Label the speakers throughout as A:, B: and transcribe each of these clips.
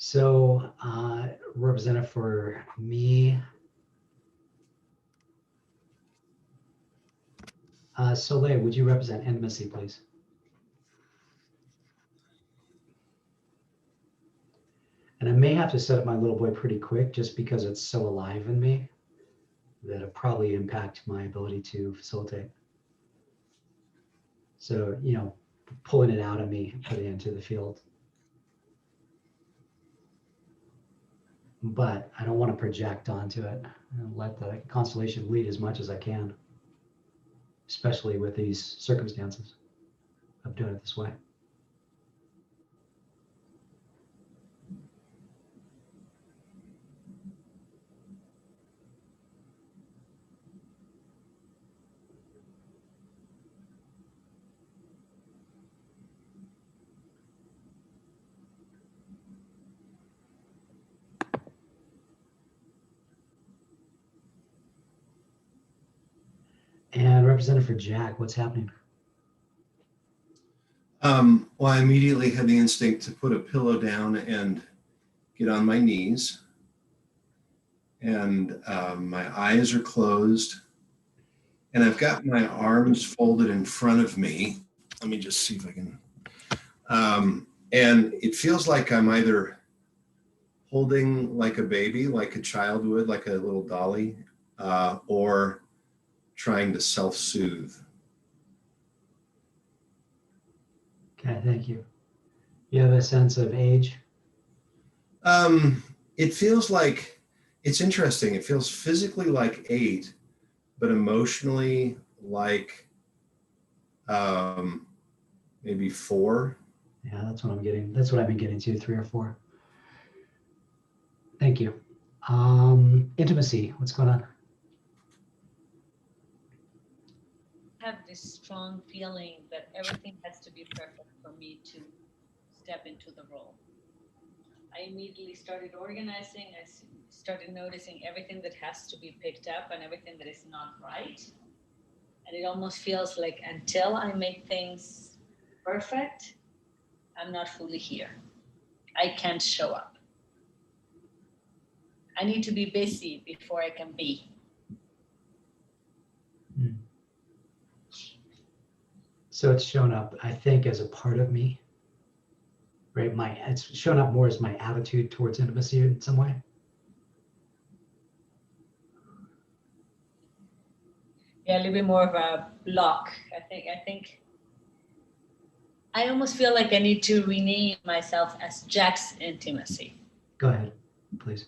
A: So, representative for me, Soleil, would you represent intimacy, please? And I may have to set up my little boy pretty quick just because it's so alive in me that it'll probably impact my ability to facilitate. So, pulling it out of me, putting it into the field. But I don't want to project onto it and let the constellation lead as much as I can, especially with these circumstances of doing it this way. And representative for Jack, what's happening?
B: Well, I immediately had the instinct to put a pillow down and get on my knees. And my eyes are closed. And I've got my arms folded in front of me. Let me just see if I can. And it feels like I'm either holding like a baby, like a child would, like a little dolly, or trying to self-soothe.
A: Okay, thank you. You have a sense of age?
B: It feels like, it's interesting. It feels physically like 8, but emotionally like maybe 4.
A: Yeah, that's what I'm getting. That's what I've been getting to, 3 or 4. Thank you. Intimacy, what's going on?
C: I have this strong feeling that everything has to be perfect for me to step into the role. I immediately started organizing. I started noticing everything that has to be picked up and everything that is not right. And it almost feels like until I make things perfect, I'm not fully here. I can't show up. I need to be busy before I can be.
A: So it's shown up, I think, as a part of me, right? It's shown up more as my attitude towards intimacy in some way.
C: Yeah, a little bit more of a block. I think I almost feel like I need to rename myself as Jack's intimacy.
A: Go ahead, please.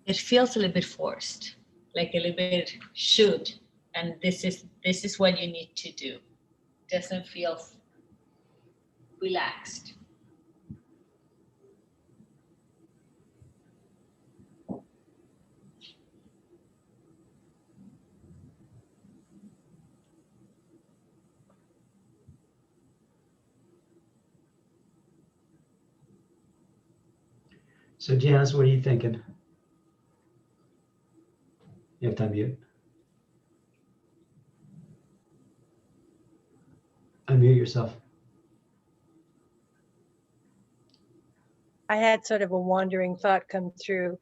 C: It feels a little bit forced, like a little bit should, and this is what you need to do. It doesn't feel relaxed.
A: So Janice, what are you thinking? You have to unmute. Unmute yourself.
D: I had sort of a wandering thought come through,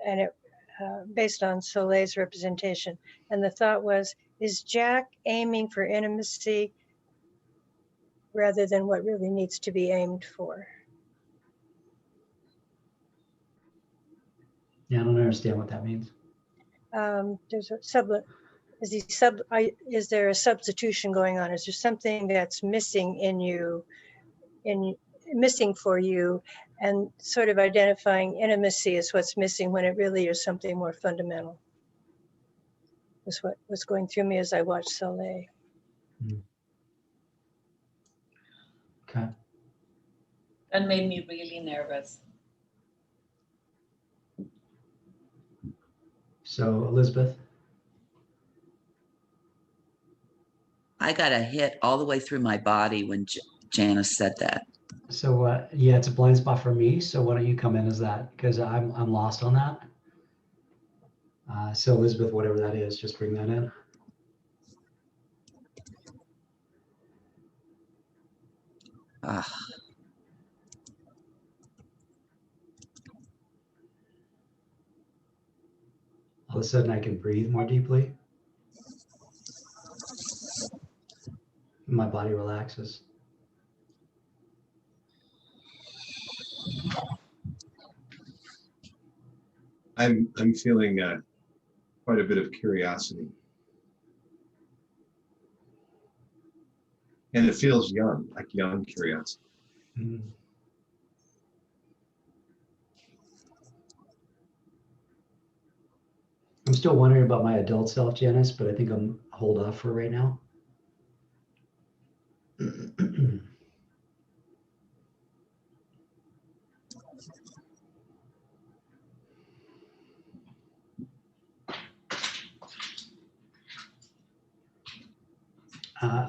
D: and it based on Soleil's representation. And the thought was, is Jack aiming for intimacy rather than what really needs to be aimed for?
A: Yeah, I don't understand what that means.
D: There's a is there a substitution going on? Is there something that's missing in you, missing for you, and sort of identifying intimacy as what's missing when it really is something more fundamental? Was what was going through me as I watched Soleil.
A: Okay.
C: That made me really nervous.
A: So Elizabeth?
E: I got a hit all the way through my body when Janice said that.
A: So yeah, it's a blind spot for me. So why don't you come in as that? Because I'm lost on that. So Elizabeth, whatever that is, just bring that in.
E: Ah,
A: All of a sudden I can breathe more deeply. My body relaxes.
B: I'm feeling quite a bit of curiosity, and it feels young, like young curiosity.
A: Mm. I'm still wondering about my adult self, Janice, but I think I'm hold off for right now.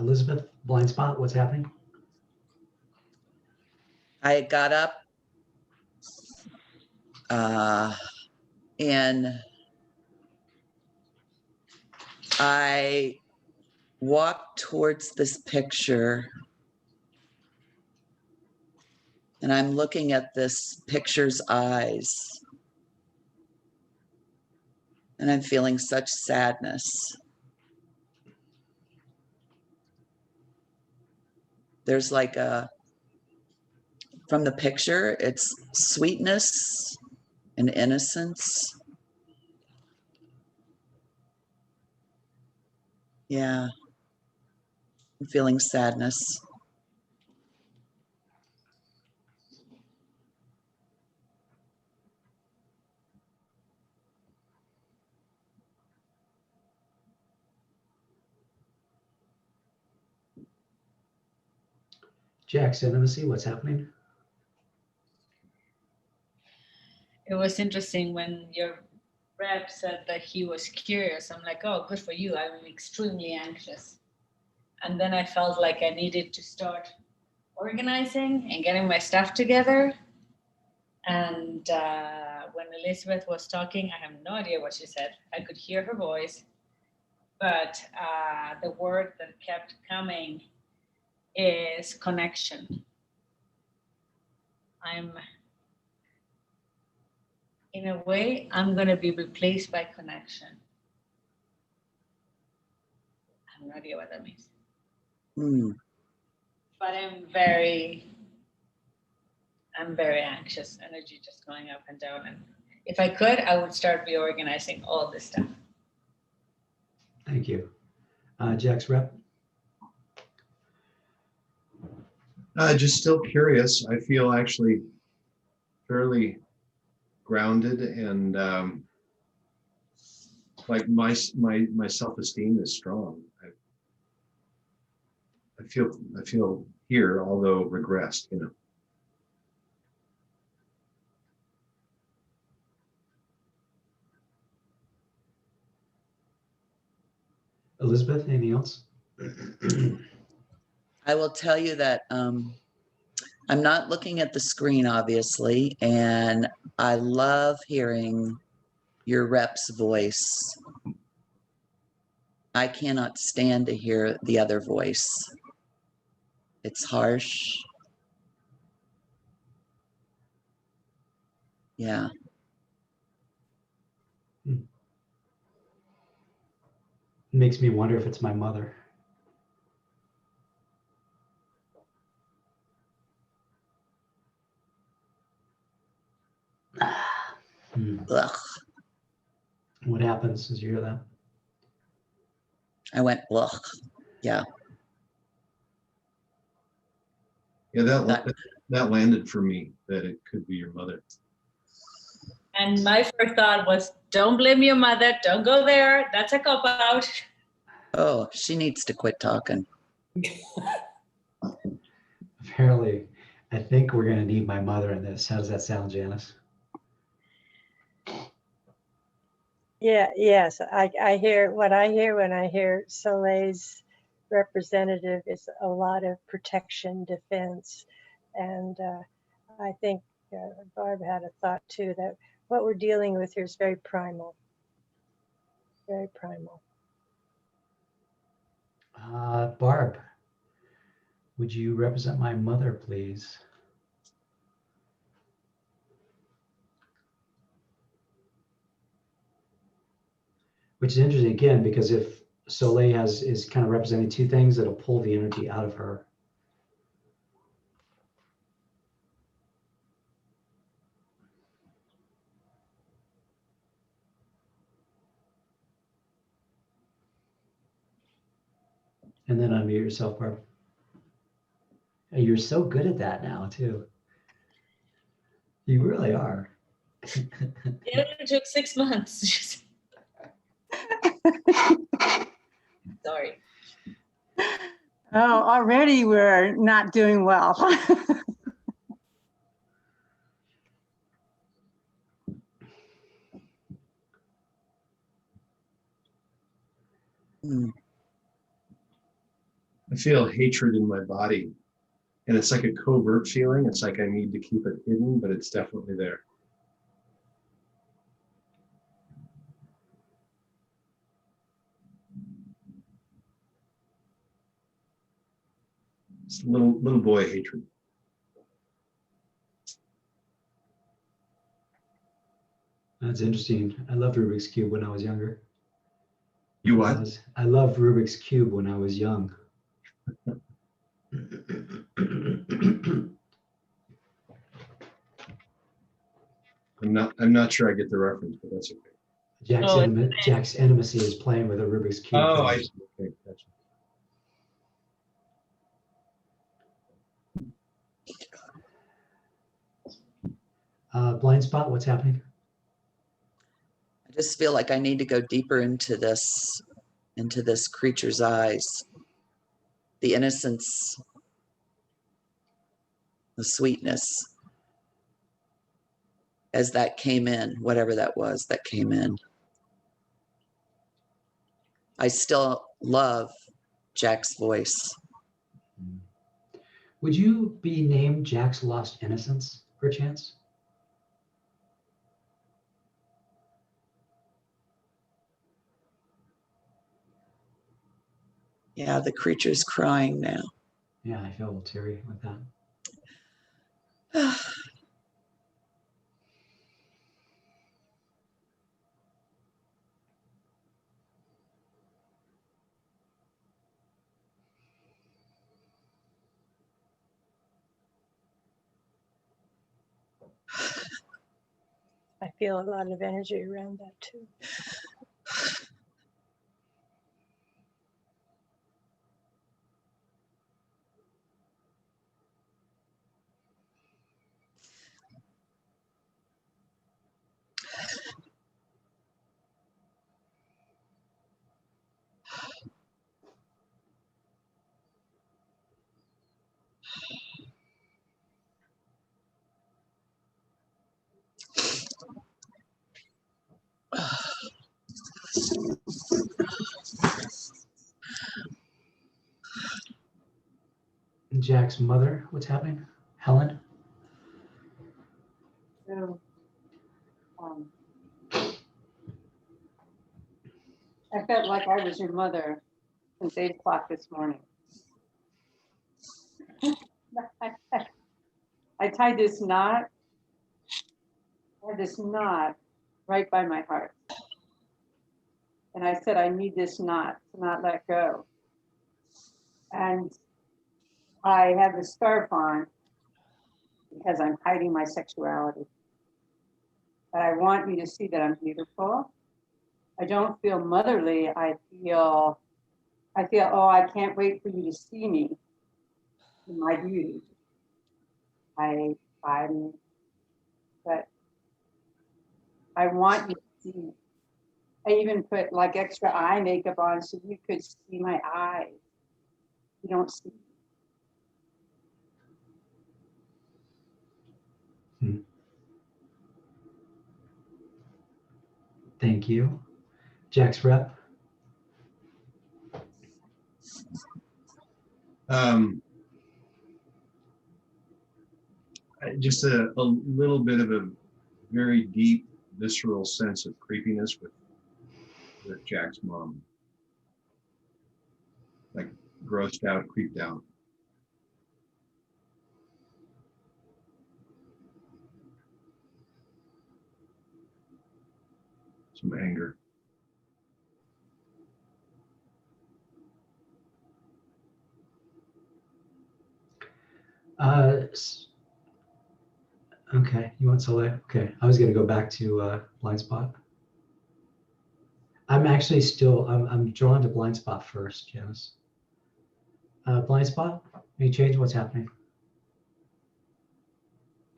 A: Elizabeth, blind spot, what's happening?
E: I got up and I walked towards this picture, and I'm looking at this picture's eyes, and I'm feeling such sadness. There's like from the picture, it's sweetness and innocence. Yeah, I'm feeling sadness.
A: Jackson, let me see what's happening.
C: It was interesting when your rep said that he was curious. I'm like, oh, good for you. I'm extremely anxious. And then I felt like I needed to start organizing and getting my stuff together. And when Elizabeth was talking, I have no idea what she said. I could hear her voice, but the word that kept coming is connection. In a way, I'm going to be replaced by connection. I have no idea what that means.
E: Mm.
C: But I'm very anxious, energy just going up and down. And if I could, I would start reorganizing all this stuff.
A: Thank you. Jack's rep.
B: Just still curious. I feel actually fairly grounded, and like my self-esteem is strong. I feel here, although regressed, you know.
A: Elizabeth, anything else?
E: I will tell you that I'm not looking at the screen, obviously, and I love hearing your rep's voice. I cannot stand to hear the other voice. It's harsh. Yeah.
A: Makes me wonder if it's my mother.
E: Ugh.
A: What happens as you hear that?
E: I went, ugh. Yeah.
B: Yeah, that landed for me, that it could be your mother.
C: And my first thought was, don't blame your mother. Don't go there. That's a cop out.
E: Oh, she needs to quit talking.
A: Apparently, I think we're going to need my mother in this. How does that sound, Janice?
D: Yeah, yes, I hear what I hear when I hear Soleil's representative is a lot of protection, defense, and I think Barb had a thought too that what we're dealing with here is very primal. Very primal.
A: Barb, would you represent my mother, please? Which is interesting again, because if Soleil is kind of representing two things, it'll pull the energy out of her. And then unmute yourself, Barb. And you're so good at that now, too. You really are.
C: It only took 6 months. Sorry.
F: Oh, already we're not doing well.
E: Hmm.
B: I feel hatred in my body, and it's like a covert feeling. It's like I need to keep it hidden, but it's definitely there. It's little boy hatred.
A: That's interesting. I loved Rubik's Cube when I was younger.
B: You what?
A: I loved Rubik's Cube when I was young.
B: I'm not sure I get the reference, but that's okay.
A: Jack's intimacy is playing with a Rubik's Cube.
B: Oh, I see. Okay, gotcha.
A: Blind spot, what's happening?
E: I just feel like I need to go deeper into this creature's eyes. The innocence, the sweetness, as that came in, whatever that was that came in. I still love Jack's voice.
A: Would you be named Jack's Lost Innocence, perchance?
E: Yeah, the creature's crying now.
A: Yeah, I feel a little teary with that.
D: I feel a lot of energy around that too.
A: Jack's mother, what's happening? Helen?
F: So, I felt like I was your mother since 8 o'clock this morning. I tied this knot. I had this knot right by my heart. And I said, I need this knot to not let go. And I have the scarf on because I'm hiding my sexuality. But I want you to see that I'm beautiful. I don't feel motherly. I feel, oh, I can't wait for you to see me in my beauty. But I want you to see me. I even put like extra eye makeup on so you could see my eyes. You don't see me.
A: Thank you. Jack's rep?
B: Just a little bit of a very deep, visceral sense of creepiness with with Jack's mom. Like grossed out, creeped out. Some anger.
A: Okay, you want Soleil? Okay, I was gonna go back to blind spot. I'm actually still, I'm drawn to blind spot first, Janice. Blind spot, any change? What's happening?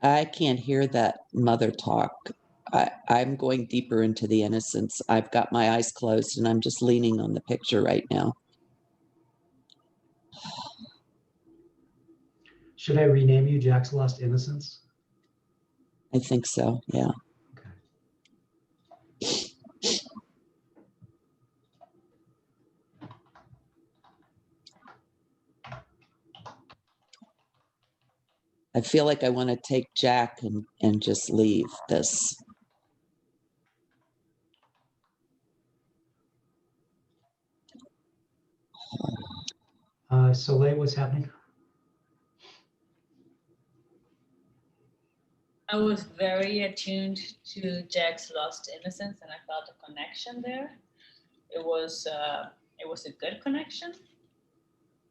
E: I can't hear that mother talk. I'm going deeper into the innocence. I've got my eyes closed and I'm just leaning on the picture right now.
A: Should I rename you Jack's Lost Innocence?
E: I think so, yeah. I feel like I want to take Jack and just leave this.
A: Soleil, what's happening?
C: I was very attuned to Jack's lost innocence, and I felt a connection there. It was a good connection.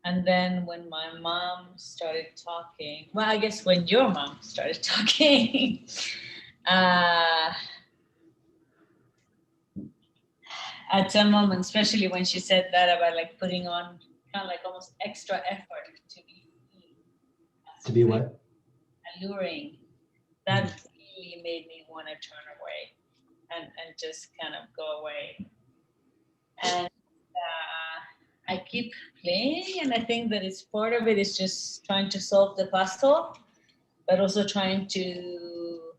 C: And then when my mom started talking, well, I guess when your mom started talking, at some moment, especially when she said that about like putting on kind of like almost extra effort to be seen.
A: To be what?
C: Alluring. That really made me want to turn away and just kind of go away. And I keep playing, and I think that it's part of it is just trying to solve the puzzle, but also trying to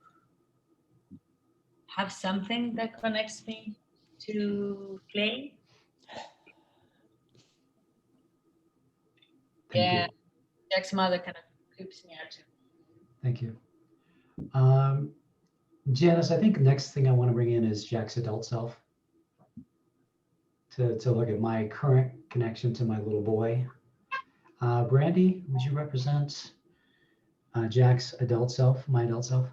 C: have something that connects me to play.
A: Thank
C: Yeah,
A: you.
C: Jack's mother kind of creeps me out too.
A: Thank you. Janice, I think the next thing I want to bring in is Jack's adult self. To look at my current connection to my little boy. Brandy, would you represent Jack's adult self, my adult self?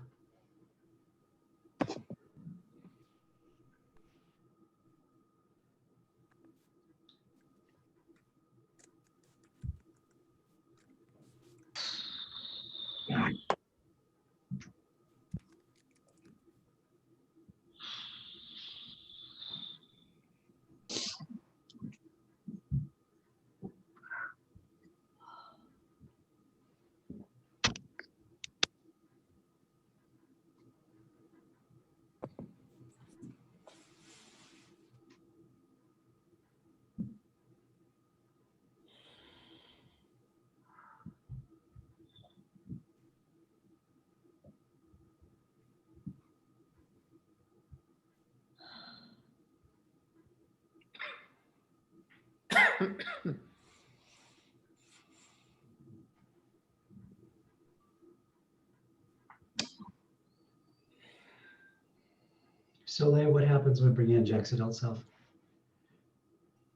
A: So, Leah, what happens when bringing in Jack's adult self?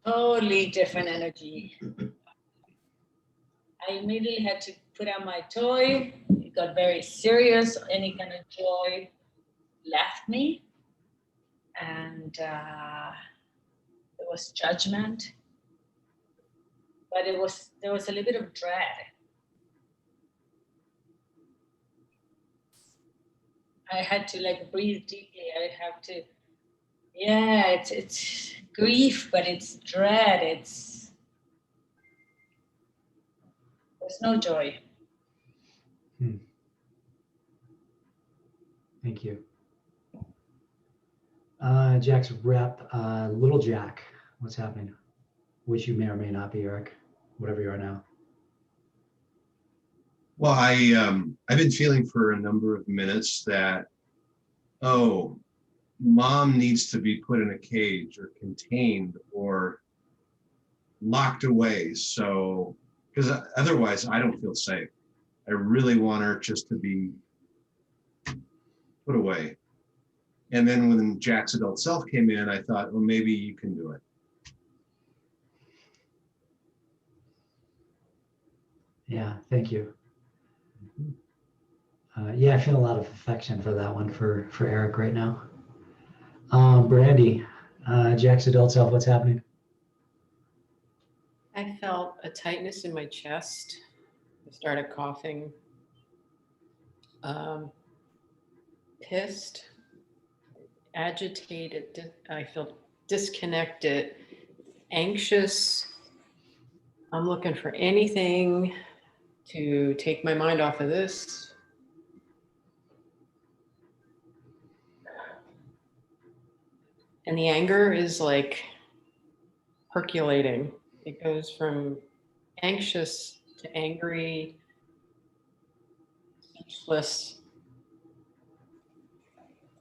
C: Totally different energy. I immediately had to put out my toy. It got very serious. Any kind of joy left me. And there was judgment. But there was a little bit of dread. I had to like breathe deeply. I have to, yeah, it's grief, but it's dread. There's no joy.
A: Thank you. Jack's rep, little Jack, what's happening? Which you may or may not be, Eric, whatever you are now.
B: Well, I've been feeling for a number of minutes that, oh, mom needs to be put in a cage or contained or locked away. So, because otherwise I don't feel safe. I really want her just to be put away. And then when Jack's adult self came in, I thought, well, maybe you can do it.
A: Yeah, thank you. Yeah, I feel a lot of affection for that one for Eric right now. Brandy, Jack's adult self, what's happening?
G: I felt a tightness in my chest. I started coughing. Pissed, agitated. I felt disconnected, anxious. I'm looking for anything to take my mind off of this. And the anger is like percolating. It goes from anxious to angry, speechless,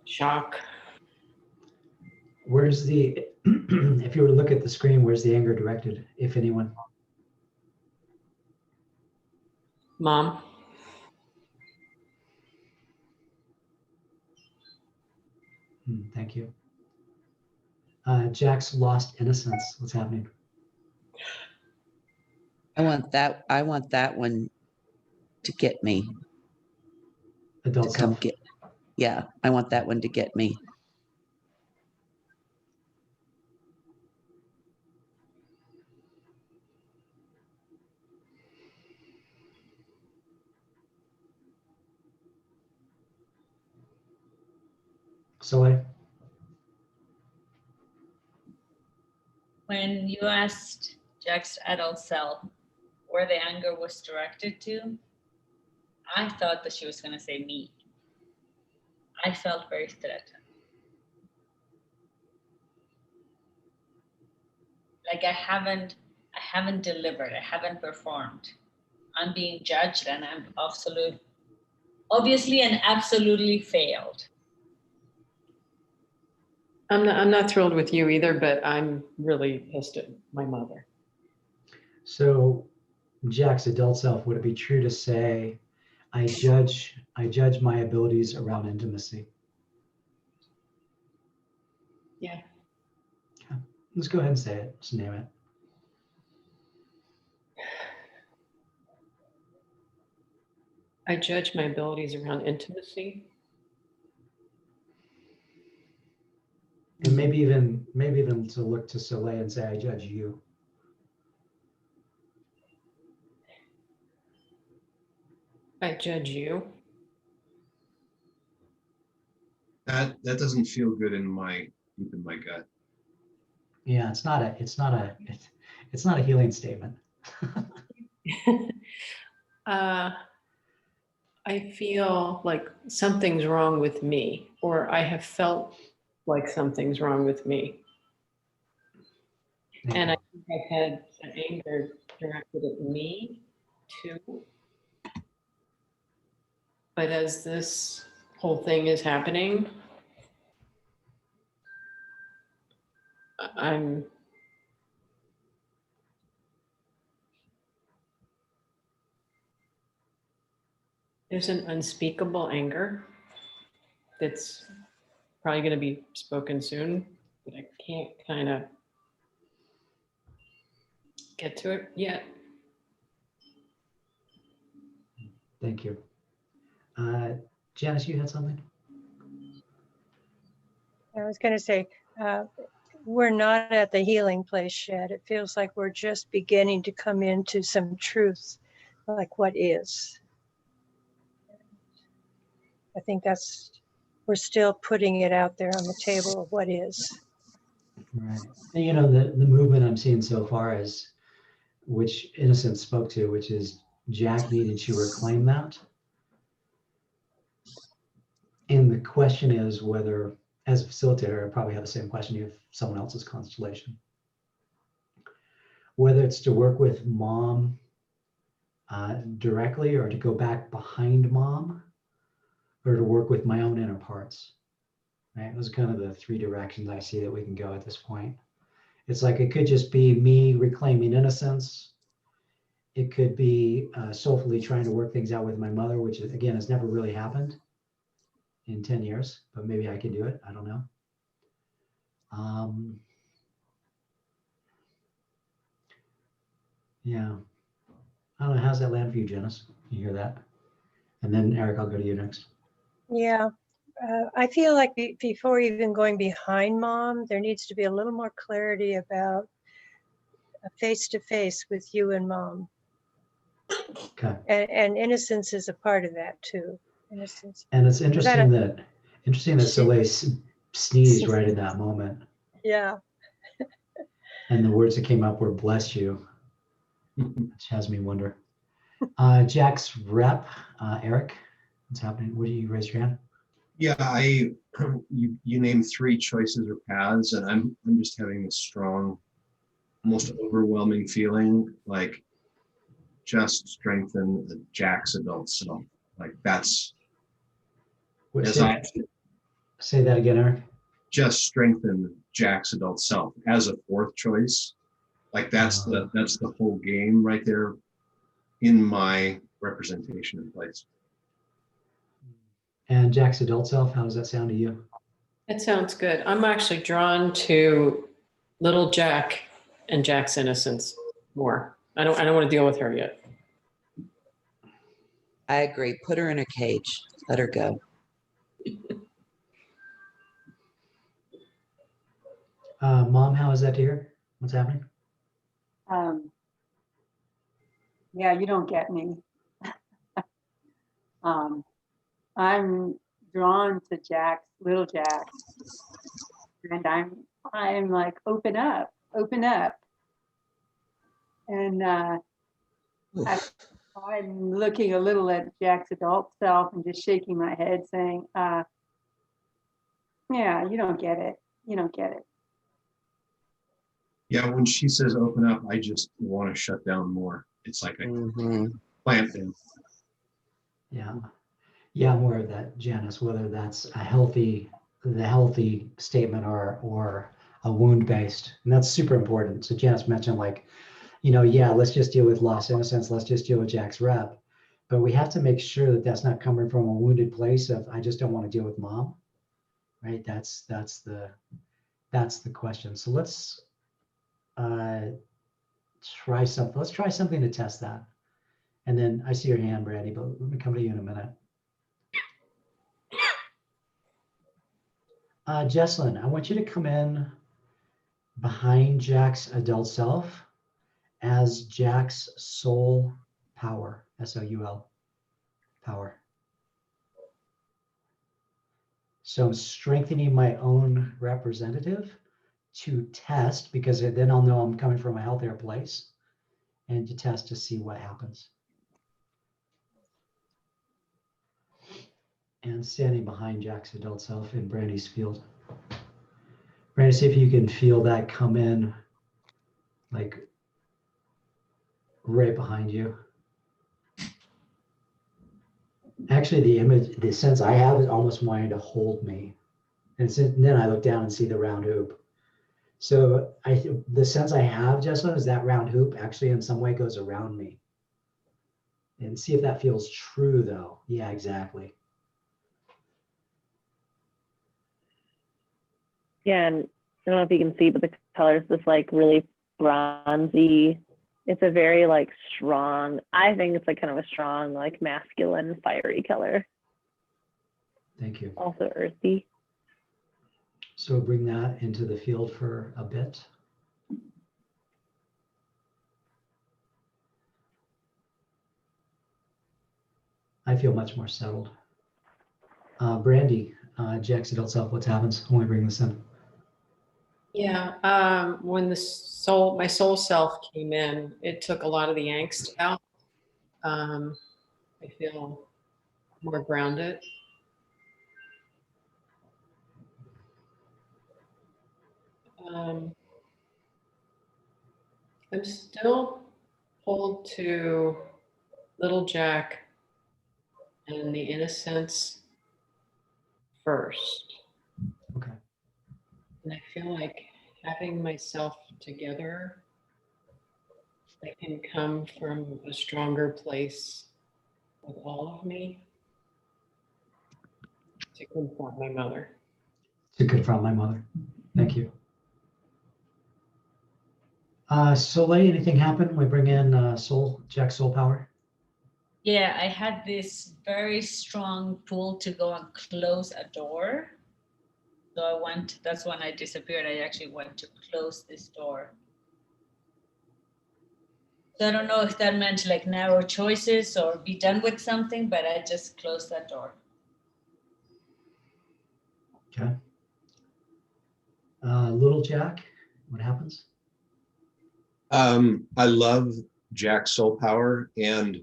G: shock.
A: Where's the, if you were to look at the screen, where's the anger directed, if anyone?
G: Mom,
A: Thank you. Jack's lost innocence, what's happening?
E: I want that one to get me, to
A: Adult
E: come
A: self.
E: get. Yeah, I want that one to get me.
A: Soleil?
C: When you asked Jack's adult self where the anger was directed to, I thought that she was going to say me. I felt very threatened. Like I haven't delivered, I haven't performed. I'm being judged and I'm obviously and absolutely failed.
G: I'm not thrilled with you either, but I'm really pissed at my mother.
A: So Jack's adult self, would it be true to say, I judge my abilities around intimacy?
G: Yeah.
A: Okay. Let's go ahead and say it, just name it.
G: I judge my abilities around intimacy.
A: And maybe even to look to Soleil and say, I judge you.
G: I judge you.
B: That doesn't feel good in my gut.
A: Yeah, it's not a healing statement.
G: I feel like something's wrong with me, or I have felt like something's wrong with me. And I think I've had anger directed at me too. But as this whole thing is happening, there's an unspeakable anger that's probably going to be spoken soon, but I can't kind of get to it yet.
A: Thank you. Janice, you had something?
D: I was going to say, we're not at the healing place yet. It feels like we're just beginning to come into some truth, like what is. I think we're still putting it out there on the table of what is.
A: Right. And you know, the movement I'm seeing so far is, which Innocence spoke to, which is Jack needed to reclaim that. And the question is whether, as a facilitator, I probably have the same question you have someone else's constellation. Whether it's to work with mom directly, or to go back behind mom, or to work with my own inner parts. Right? Those are kind of the three directions I see that we can go at this point. It's like it could just be me reclaiming innocence. It could be soulfully trying to work things out with my mother, which again has never really happened. in 10 years, but maybe I can do it. I don't know. Yeah. I don't know. How's that land for you, Janice? You hear that? And then Eric, I'll go to you next.
D: Yeah, I feel like before even going behind mom, there needs to be a little more clarity about a face-to-face with you and mom.
A: Okay.
D: And innocence is a part of that too. Innocence.
A: And it's interesting
D: don't-
A: that Soleil sneezed right in that moment.
D: Yeah.
A: And the words that came up were "bless you," which has me wonder. Jack's rep, Eric, what's happening? What do you raise your hand?
B: Yeah, you named 3 choices or paths, and I'm just having this strong, almost overwhelming feeling like just strengthen the Jack's adult self. Like that's
A: What,
B: as
A: say, say that again, Eric.
B: just strengthen Jack's adult self as a 4th choice. Like that's the whole game right there in my representation in place.
A: And Jack's adult self, how does that sound to you?
G: That sounds good. I'm actually drawn to little Jack and Jack's innocence more. I don't want to deal with her yet.
E: I agree. Put her in a cage. Let her go.
A: Mom, how is that to hear? What's happening?
F: Yeah, you don't get me. I'm drawn to Jack's, little Jack, and I'm like, open up. And I'm looking a little at Jack's adult self and just shaking my head saying, yeah, you don't get it.
B: Yeah, when she says open up, I just want to shut down more. It's like a plant thing.
A: Yeah. Yeah, more of that, Janice, whether that's the healthy statement or a wound-based. And that's super important. So Janice mentioned like, yeah, let's just deal with lost innocence. Let's just deal with Jack's rep. But we have to make sure that that's not coming from a wounded place of, I just don't want to deal with mom, right? That's the question. So let's try something. Let's try something to test that. And then I see your hand, Brandy, but let me come to you in a minute. Jesselyn, I want you to come in behind Jack's adult self as Jack's soul power, S-O-U-L, power. So I'm strengthening my own representative to test, because then I'll know I'm coming from a healthier place, and to test to see what happens. And standing behind Jack's adult self in Brandy's field. Brandy, see if you can feel that come in, like right behind you. Actually, the sense I have is almost wanting to hold me. And then I look down and see the round hoop. So the sense I have, Jesselyn, is that round hoop actually in some way goes around me. And see if that feels true though. Yeah, exactly.
H: Yeah, and I don't know if you can see, but the color is this like really bronzy. It's a very like strong, I think it's like kind of a strong, like masculine, fiery color.
A: Thank you.
H: Also earthy.
A: So bring that into the field for a bit. I feel much more settled. Brandy, Jack's adult self, what happens when we bring this in?
G: Yeah, when my soul self came in, it took a lot of the angst out. I feel more grounded. I'm still pulled to little Jack and the innocence first.
A: Okay.
G: And I feel like having myself together, I can come from a stronger place with all of me to confront my mother.
A: To confront my mother. Thank you. Soleil, anything happen? We bring in Jack Soul Power.
C: Yeah, I had this very strong pull to go and close a door. So that's when I disappeared. I actually went to close this door. So I don't know if that meant like narrow choices or be done with something, but I just closed that door.
A: Okay. Little Jack, what happens?
B: I love Jack's soul power, and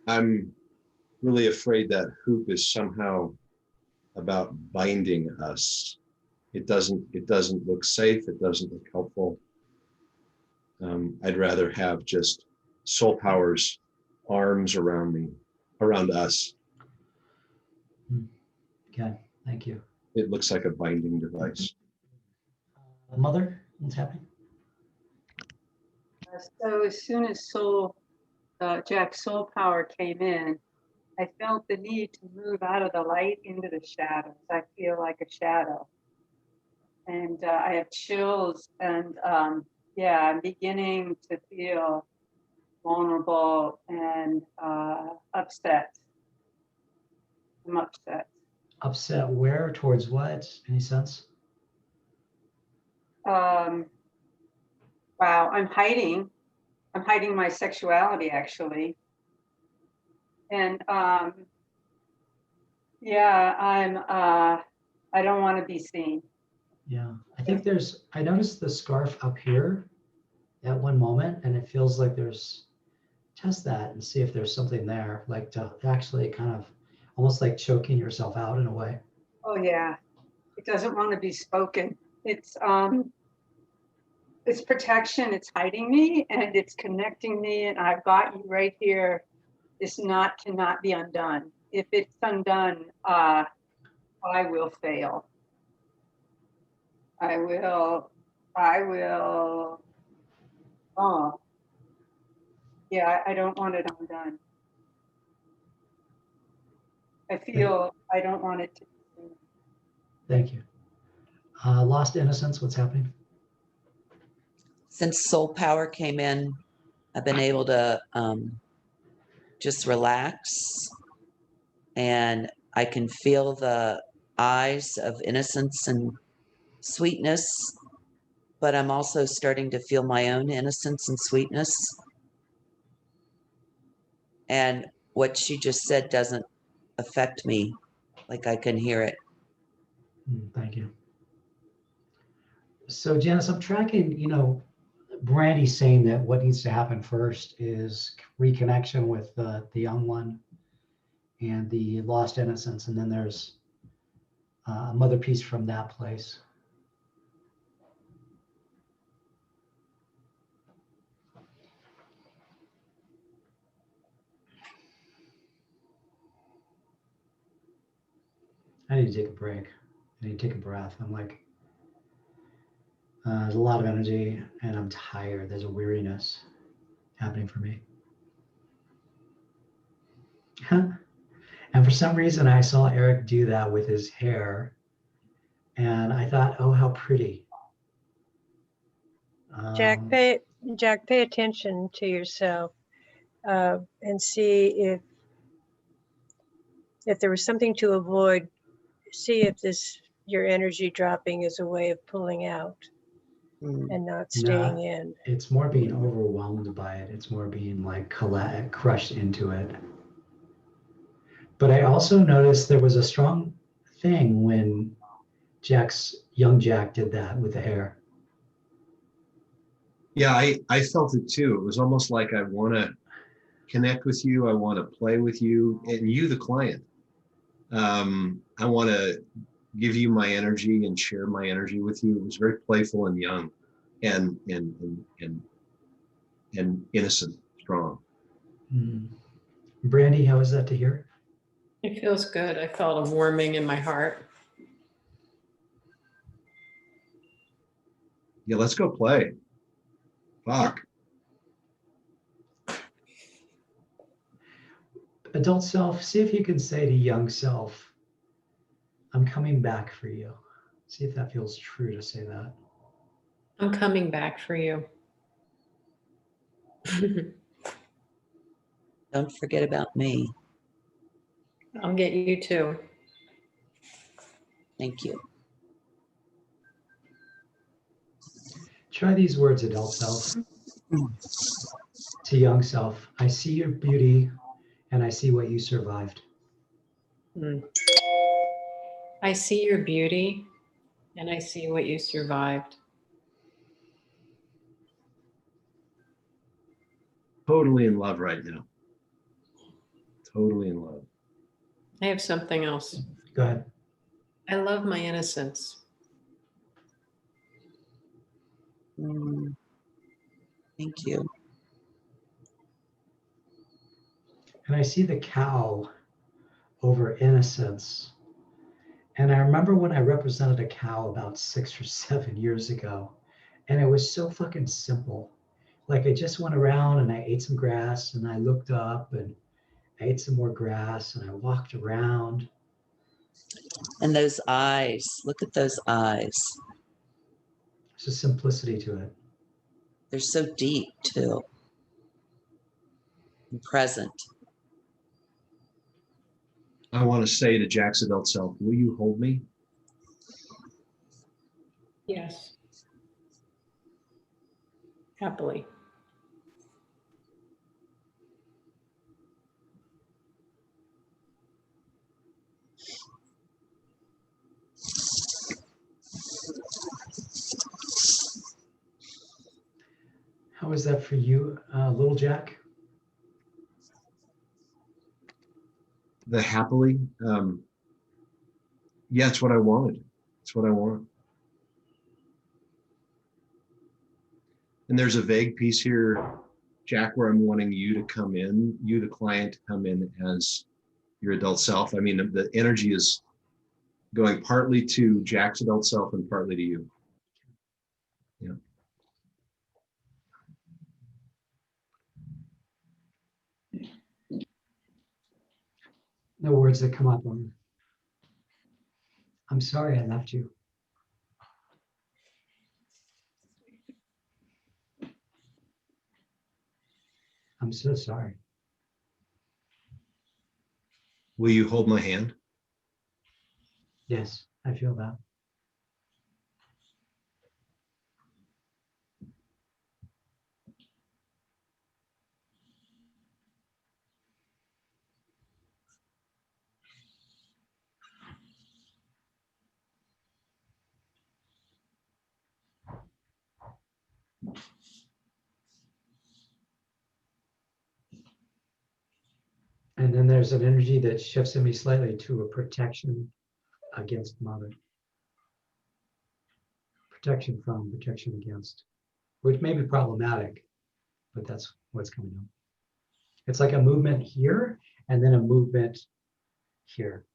B: I'm really afraid that hoop is somehow about binding us. It doesn't look safe. It doesn't look helpful. I'd rather have just soul power's arms around me, around us.
A: Okay, thank you.
B: It looks like a binding device.
A: Mother, what's happening?
F: So as soon as Jack's soul power came in, I felt the need to move out of the light into the shadows. I feel like a shadow. And I have chills, and yeah, I'm beginning to feel vulnerable and upset. I'm upset.
A: Upset where? Towards what? Any sense?
F: Wow, I'm hiding my sexuality actually. And yeah, I don't want to be seen.
A: Yeah, I think I noticed the scarf up here at one moment, and it feels like test that and see if there's something there, like to actually kind of almost like choking yourself out in a way.
F: Oh yeah, it doesn't want to be spoken. It's protection. It's hiding me and it's connecting me. And I've got you right here. This knot cannot be undone. If it's undone, I will fail. I will. Oh, yeah. I don't want it undone. I feel I don't want it to.
A: Thank you. Lost innocence, what's happening?
E: Since soul power came in, I've been able to just relax, and I can feel the eyes of innocence and sweetness, but I'm also starting to feel my own innocence and sweetness. And what she just said doesn't affect me, like I can hear it.
A: Thank you. So Janice, I'm tracking, Brandy saying that what needs to happen first is reconnection with the young one and the lost innocence. And then there's a mother piece from that place. I need to take a break. I need to take a breath. I'm like, there's a lot of energy and I'm tired. There's a weariness happening for me. And for some reason, I saw Eric do that with his hair. And I thought, oh, how pretty.
D: Jack, pay attention to yourself and see if there was something to avoid. See if your energy dropping is a way of pulling out and not staying in.
A: It's more being overwhelmed by it. It's more being like crushed into it. But I also noticed there was a strong thing when young Jack did that with the hair.
B: Yeah, I felt it too. It was almost like I want to connect with you. I want to play with you, and you, the client. I want to give you my energy and share my energy with you. It was very playful and young, and innocent, strong.
A: Brandy, how is that to hear?
G: It feels good. I felt a warming in my heart.
B: Yeah, let's go play. Fuck.
A: Adult self, see if you can say to young self, I'm coming back for you. See if that feels true to say that.
G: I'm coming back for you.
E: Don't forget about me.
G: I'll get you too.
E: Thank you.
A: Try these words, adult self. To young self, I see your beauty and I see what you survived.
G: Mm. I see your beauty and I see what you survived.
B: Totally in love right now. Totally in love.
G: I have something else.
A: Go ahead.
G: I love my innocence.
E: Mm, thank you.
A: And I see the cow over innocence. And I remember when I represented a cow about 6 or 7 years ago, and it was so fucking simple. Like I just went around and I ate some grass and I looked up and I ate some more grass and I walked around.
E: And those eyes, look at those eyes.
A: There's a simplicity to it.
E: They're so deep too. And present.
B: I want to say to Jack's adult self, will you hold me?
G: Yes. Happily.
A: How is that for you, little Jack?
B: The happily, yeah, it's what I wanted. It's what I want. And there's a vague piece here, Jack, where I'm wanting you to come in, you, the client, to come in as your adult self. I mean, the energy is going partly to Jack's adult self and partly to you. Yeah.
A: No words that come up on. I'm sorry I left you. I'm so sorry.
B: Will you hold my hand?
A: Yes, I feel that. And then there's an energy that shifts in me slightly to a protection against mother. Protection from, protection against, which may be problematic, but that's what's coming up. It's like a movement here and then a movement here.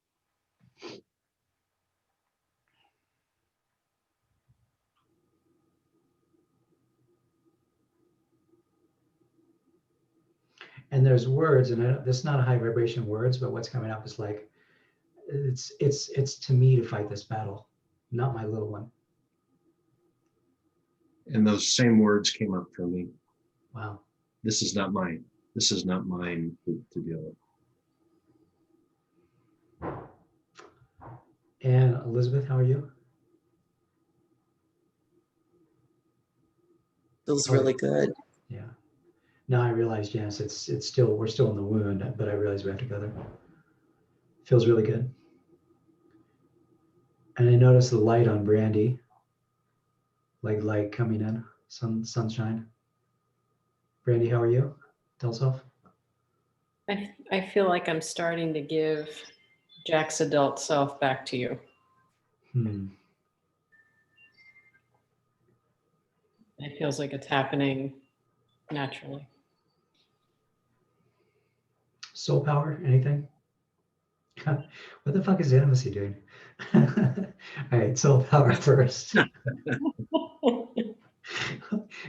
A: And there's words, and this is not a high vibration words, but what's coming up is like, it's to me to fight this battle, not my little one.
B: And those same words came up for me.
A: Wow.
B: This is not mine. This is not mine to deal with.
A: And Elizabeth, how are you?
E: Feels really good.
A: Yeah. Now I realize, Janice, it's still, we're still in the wound, but I realize we have to go there. Feels really good. And I notice the light on Brandy, like light coming in, sunshine. Brandy, how are you? Tell self.
G: I feel like I'm starting to give Jack's adult self back to you. It feels like it's happening naturally.
A: Soul power, anything? What the fuck is intimacy doing? All right, soul power first.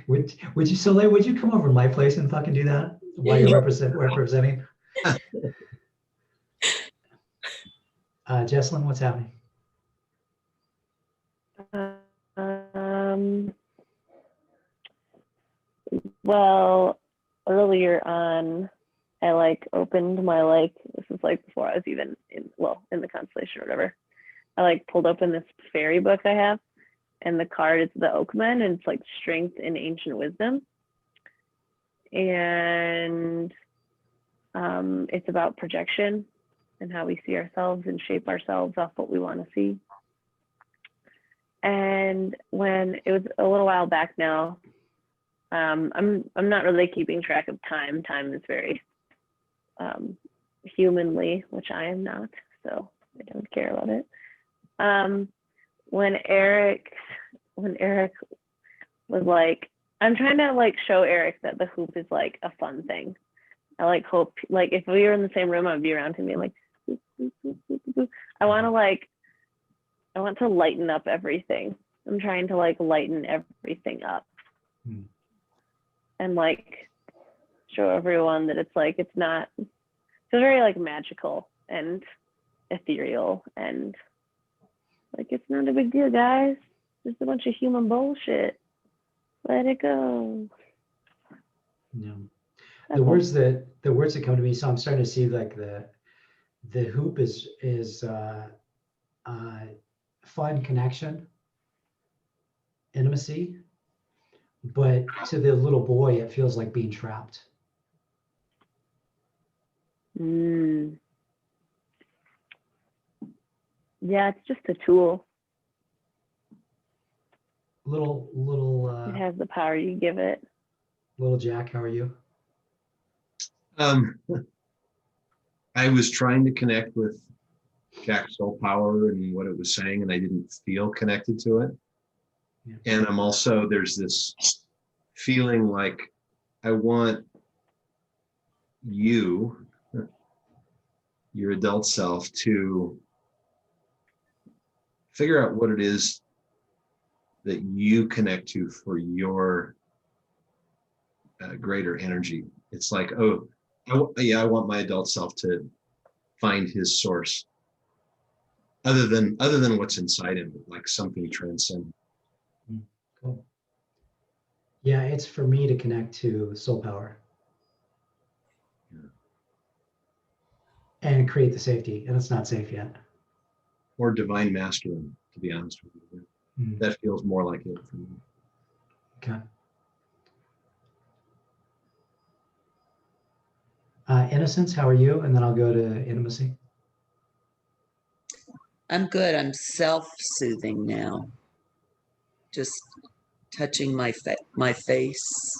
A: Would you, Soleil, would you come over to my place and fucking do that while you're representing? Jesselyn, what's happening?
H: Well, earlier on, I like opened my this is like before I was even in the Constellation or whatever. I like pulled open this fairy book I have, and the card is the Oakman, and it's like strength and ancient wisdom. And it's about projection and how we see ourselves and shape ourselves off what we want to see. And when it was a little while back now, I'm not really keeping track of time. Time is very humanly, which I am not, so I don't care about it. When Eric was like, I'm trying to like show Eric that the hoop is like a fun thing. I like hope like if we were in the same room, I'd be around him being like, boop, boop, boop, boop, boop. I want to lighten up everything. I'm trying to like lighten everything up. And like show everyone that it's like it's very like magical and ethereal, and like it's not a big deal, guys. Just a bunch of human bullshit. Let it go.
A: Yeah.
H: That's
A: The words that come to me, so I'm starting to see like the hoop is fun connection, intimacy, but to the little boy, it feels like being trapped.
H: Yeah, it's just a tool.
A: Little
H: It has the power you give it.
A: little Jack, how are you?
B: I was trying to connect with Jack's soul power and what it was saying, and I didn't feel connected to it.
A: Yeah.
B: And I'm also, there's this feeling like I want you, your adult self, to figure out what it is that you connect to for your greater energy. It's like, oh, I want my adult self to find his source, other than what's inside him, like something transcendent.
A: Cool. Yeah, it's for me to connect to soul power.
B: Yeah.
A: And create the safety, and it's not safe yet.
B: Or divine masculine, to be honest with you. That feels more like it for me.
A: Okay. Innocence, how are you? And then I'll go to intimacy.
E: I'm good. I'm self-soothing now. Just touching my face,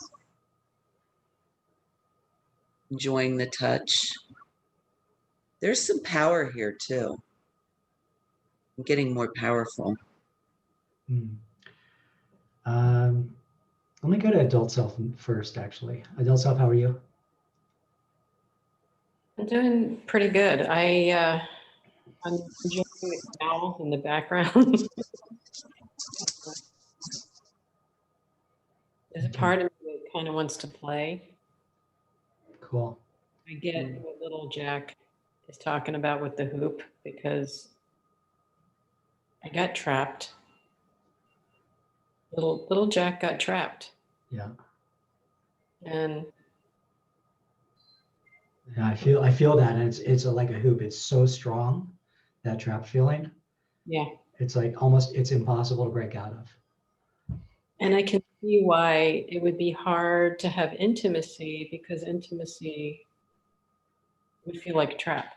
E: enjoying the touch. There's some power here too. I'm getting more powerful.
A: Let me go to adult self first, actually. Adult self, how are you?
G: I'm doing pretty good. I'm enjoying the owl in the background. There's a part of me that kind of wants to play.
A: Cool.
G: I get what little Jack is talking about with the hoop, because I got trapped. Little Jack got trapped.
A: Yeah.
G: And
A: Yeah, I feel that, and it's like a hoop. It's so strong, that trap feeling.
G: yeah.
A: It's like it's impossible to break out of.
G: And I can see why it would be hard to have intimacy, because intimacy would feel like a trap.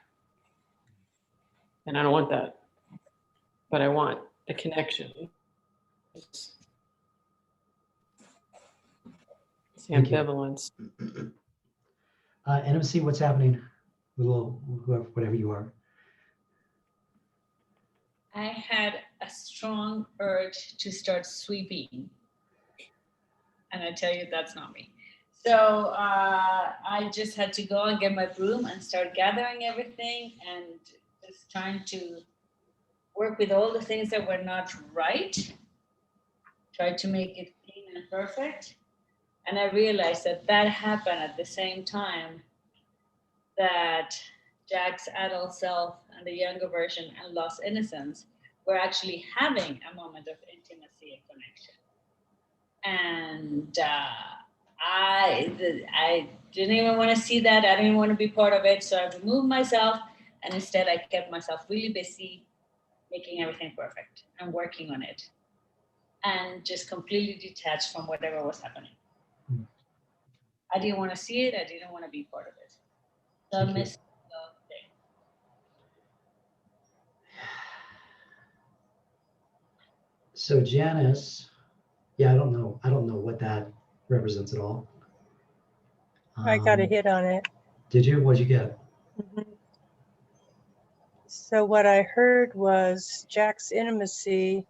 G: And I don't want that. But I want the connection. It's the
A: Thank you.
G: ambivalence.
A: Intimacy, what's happening? Whatever you are.
C: I had a strong urge to start sweeping. And I tell you, that's not me. So I just had to go and get my broom and start gathering everything and just trying to work with all the things that were not right, try to make it clean and perfect. And I realized that happened at the same time that Jack's adult self and the younger version and lost innocence were actually having a moment of intimacy and connection. And I didn't even want to see that. I didn't want to be part of it. So I removed myself, and instead I kept myself really busy making everything perfect and working on it, and just completely detached from whatever was happening.
A: Hmm.
C: I didn't want to see it. I didn't want to be part of it. So I
A: Thank you.
C: missed the thing.
A: So Janice, yeah, I don't know. I don't know what that represents at all.
D: I got a
A: Um,
D: hit on it.
A: Did you? What'd you get?
D: Mhm. So what I heard was Jack's intimacy,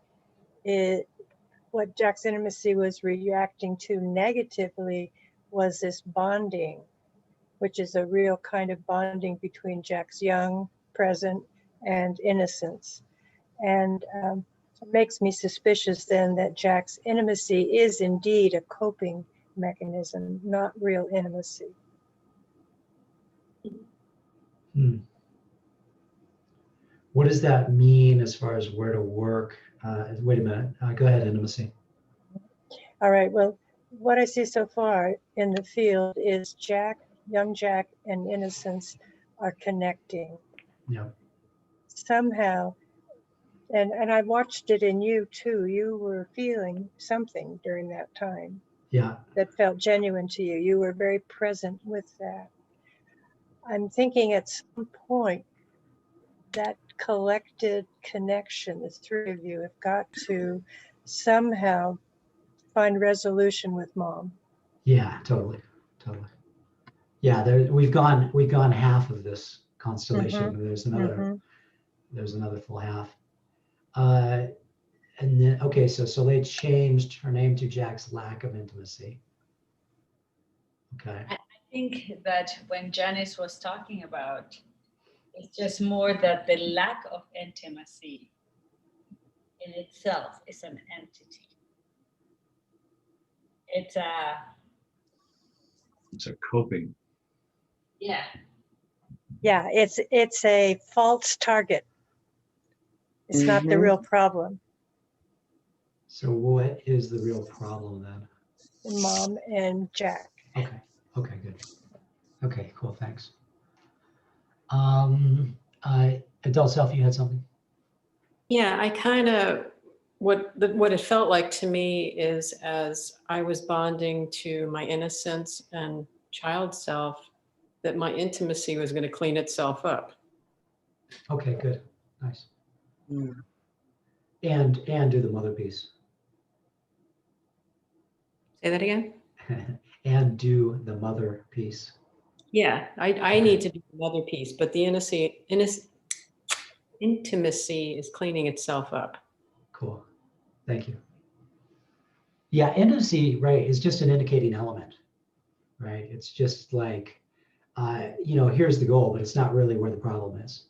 D: what Jack's intimacy was reacting to negatively was this bonding, which is a real kind of bonding between Jack's young, present, and innocence. And it makes me suspicious then that Jack's intimacy is indeed a coping mechanism, not real intimacy.
A: Hmm. What does that mean as far as where to work? Wait a minute. Go ahead, intimacy.
D: All right, well, what I see so far in the field is Jack, young Jack, and innocence are connecting
A: Yeah.
D: somehow. And I watched it in you too. You were feeling something during that time
A: Yeah.
D: that felt genuine to you. You were very present with that. I'm thinking at some point that collected connection, the three of you have got to somehow find resolution with mom.
A: Yeah. Totally. Totally. Yeah. There. We've gone half of this constellation.
D: Mm-hmm.
A: There's another full half. And then okay. So Soleil changed her name to Jack's lack of intimacy. Okay.
C: I think that when Janice was talking about, it's just more that the lack of intimacy in itself is an entity. It's a,
B: It's a coping.
C: yeah,
D: Yeah, it's a false target. It's not the
E: Mhm.
D: real problem.
A: So what is the real problem then?
D: Mom and Jack.
A: Okay. Okay. Good. Okay. Cool. Thanks. Adult self, you had something?
G: Yeah, I kind of, what it felt like to me is as I was bonding to my innocence and child self, that my intimacy was going to clean itself up.
A: Okay, good. Nice.
E: Mm.
A: And do the mother piece.
G: Say that again?
A: And do the mother piece.
G: Yeah, I need to do another piece, but the intimacy is cleaning itself up.
A: Cool. Thank you. Yeah, intimacy, right, is just an indicating element, right? It's just like, here's the goal, but it's not really where the problem is.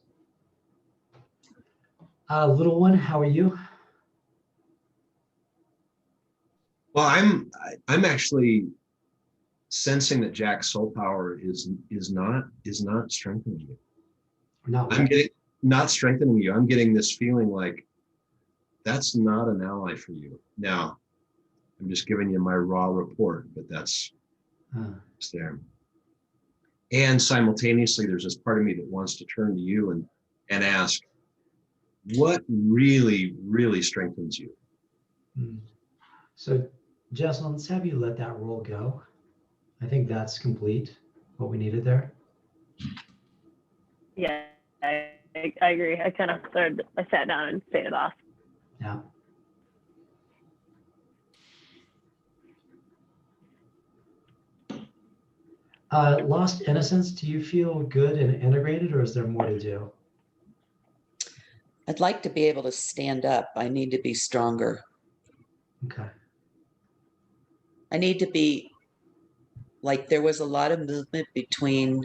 A: Little one, how are you?
B: Well, I'm actually sensing that Jack's soul power is not strengthening you.
A: Not
B: I'm
A: what?
B: getting not strengthening you. I'm getting this feeling like that's not an ally for you. Now, I'm just giving you my raw report, but that's it's there. And simultaneously, there's this part of me that wants to turn to you and ask, what really, really strengthens you?
A: So, Jesselyn, let's have you let that roll go. I think that's complete, what we needed there.
H: Yeah, I agree. I sat down and faded off.
A: Yeah. Lost innocence, do you feel good and integrated, or is there more to do?
E: I'd like to be able to stand up. I need to be stronger.
A: Okay.
E: I need to be like, there was a lot of movement between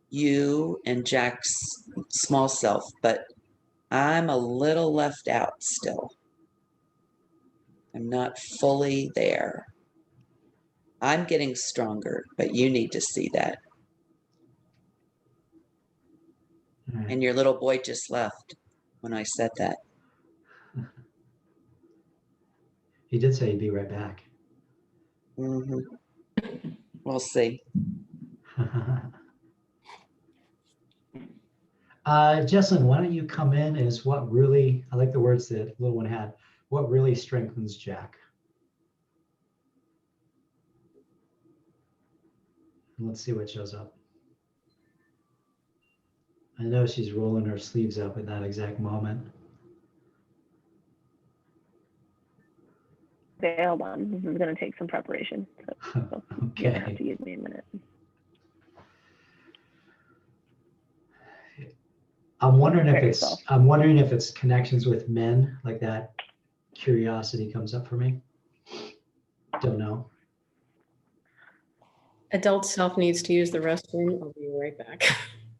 E: you and Jack's small self, but I'm a little left out still. I'm not fully there. I'm getting stronger, but you need to see that.
A: All right.
E: And your little boy just left when I said that.
A: He did say he'd be right back.
E: Mhm. We'll see.
A: Jessalyn, why don't you come in as what really, I like the words that little one had, what really strengthens Jack? Let's see what shows up. I know she's rolling her sleeves up at that exact moment.
H: Okay, hold on. This is going to take some preparation. So you're going to have
A: Okay.
H: to give me a minute.
A: I'm wondering if
H: Prepare
A: it's
H: yourself.
A: I'm wondering if it's connections with men, like that curiosity comes up for me. Don't know.
G: Adult self needs to use the restroom. I'll be right back.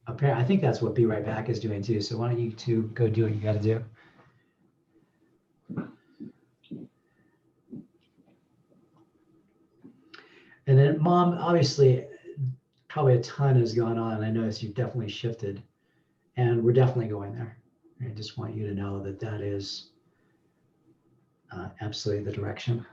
A: Apparently, I think that's what Be Right Back is doing too. So why don't you two go do what you got to do? And then, Mom, obviously, probably a ton has gone on. I notice you've definitely shifted, and we're definitely going there. I just want you to know that that is absolutely the direction.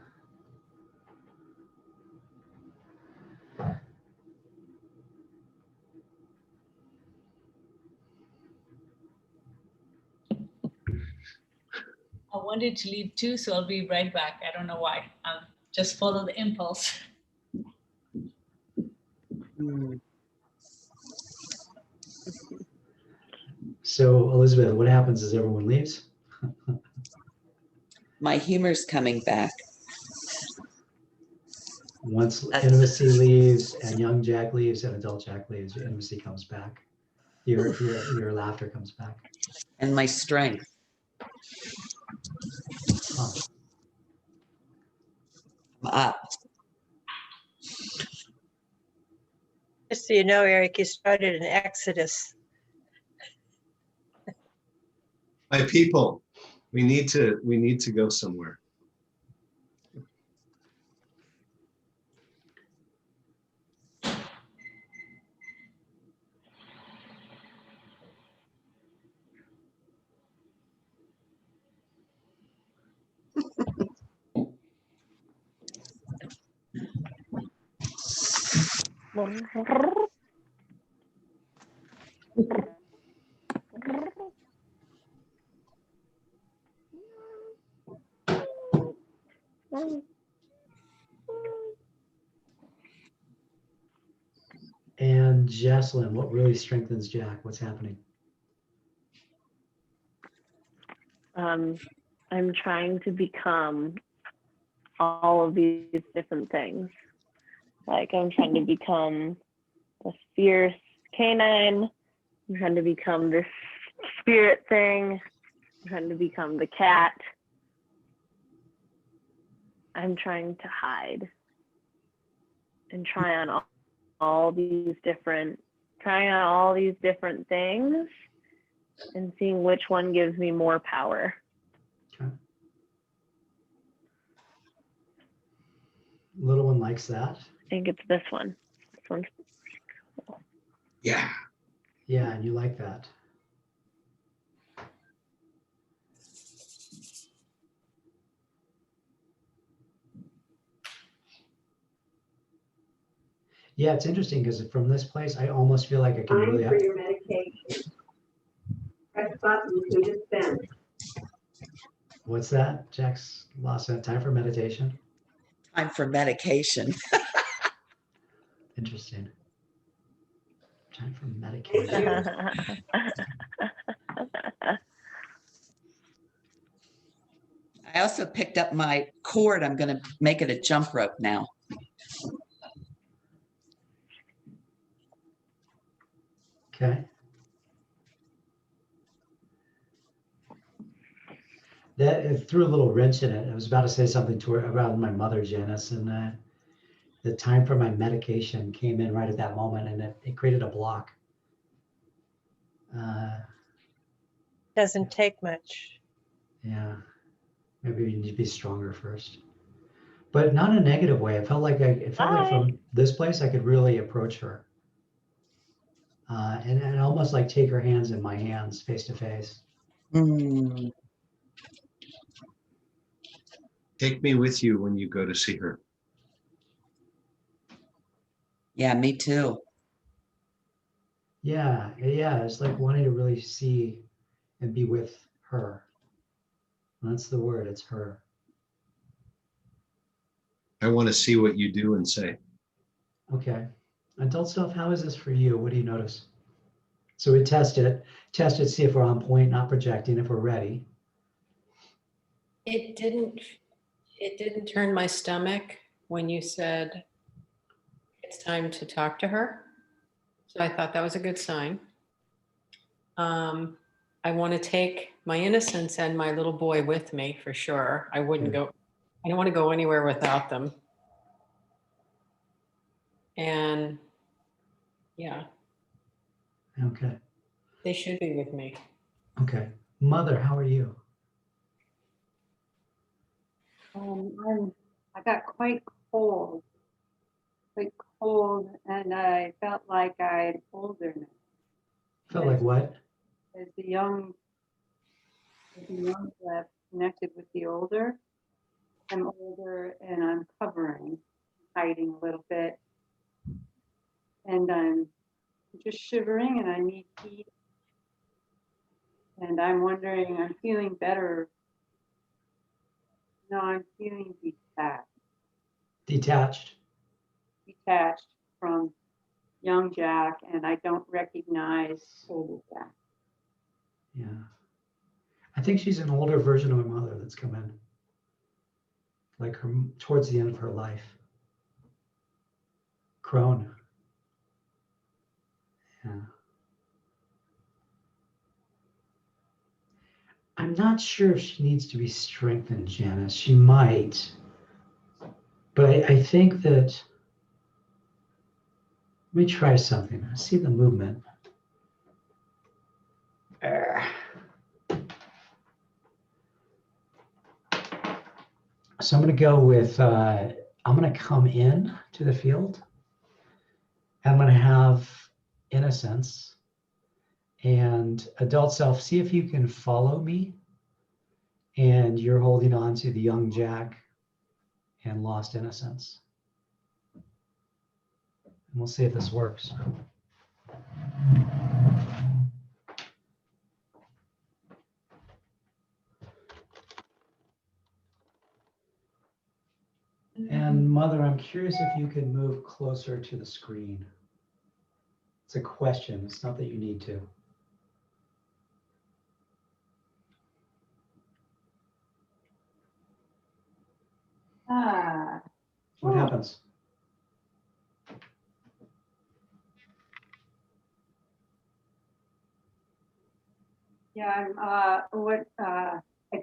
C: I wanted to leave too, so I'll be right back. I don't know why. Just follow the impulse.
A: So, Elizabeth, what happens is everyone leaves?
E: My humor's coming back.
A: Once
E: That's-
A: intimacy leaves and young Jack leaves and adult Jack leaves, your intimacy comes back. Your laughter comes back.
E: And my strength.
A: Huh.
E: I'm up.
D: Just so you know, Eric, you started an exodus.
B: My people, we need to go somewhere.
A: And Jessalyn, what really strengthens Jack? What's happening?
H: I'm trying to become all of these different things. Like I'm trying to become a fierce canine. I'm trying to become this spirit thing. I'm trying to become the cat. I'm trying to hide and try on all these different things and seeing which one gives me more power.
A: Okay. Little one likes that.
H: I think it's this one. This one's
B: Yeah.
A: Yeah, and you like that. Yeah, it's interesting because from this place, I almost feel like I can really.
I: For your medication. Press button to dispense.
A: What's that? Jack's lost that time for meditation.
E: Time for medication.
A: Interesting. Time for medication.
E: I also picked up my cord. I'm going to make it a jump rope now.
A: Okay. That it threw a little wrench in it. I was about to say something to her about my mother, Janice, and the time for my medication came in right at that moment, and it created a block.
D: Doesn't take much.
A: Yeah, maybe you need to be stronger first, but not in a negative way. It felt like from this place I could really approach her, and almost like take her hands in my hands, face to face.
E: Mm.
B: Take me with you when you go to see her.
E: Yeah, me too.
A: Yeah, yeah, it's like wanting to really see and be with her. That's the word, it's her.
B: I want to see what you do and say.
A: Okay. Adult self, how is this for you? What do you notice? So we test it, see if we're on point, not projecting, if we're ready.
G: It didn't turn my stomach when you said it's time to talk to her. So I thought that was a good sign. I want to take my innocence and my little boy with me for sure. I wouldn't
A: Okay.
G: go, I don't want to go anywhere without them. And yeah,
A: Okay.
G: they should be with me.
A: Okay. Mother, how are you?
F: I got quite cold, and I felt like I'm older now.
A: Felt like what?
F: As the young left connected with the older, I'm older and I'm covering, hiding a little bit, and I'm just shivering and I need heat. And I'm wondering, I'm feeling better. No, I'm feeling
A: Detached.
F: detached from young Jack, and I don't recognize older Jack.
A: Yeah. I think she's an older version of my mother that's come in. Like her towards the end of her life. Crone. Yeah. I'm not sure if she needs to be strengthened, Janice. She might. But I think that, let me try something. I see the movement. So I'm going to go with, I'm going to come in to the field. I'm going to have innocence and adult self. See if you can follow me. And you're holding on to the young Jack and lost innocence. And we'll see if this works. And Mother, I'm curious if you can move closer to the screen. It's a question. It's not that you need to. What happens?
F: Yeah, I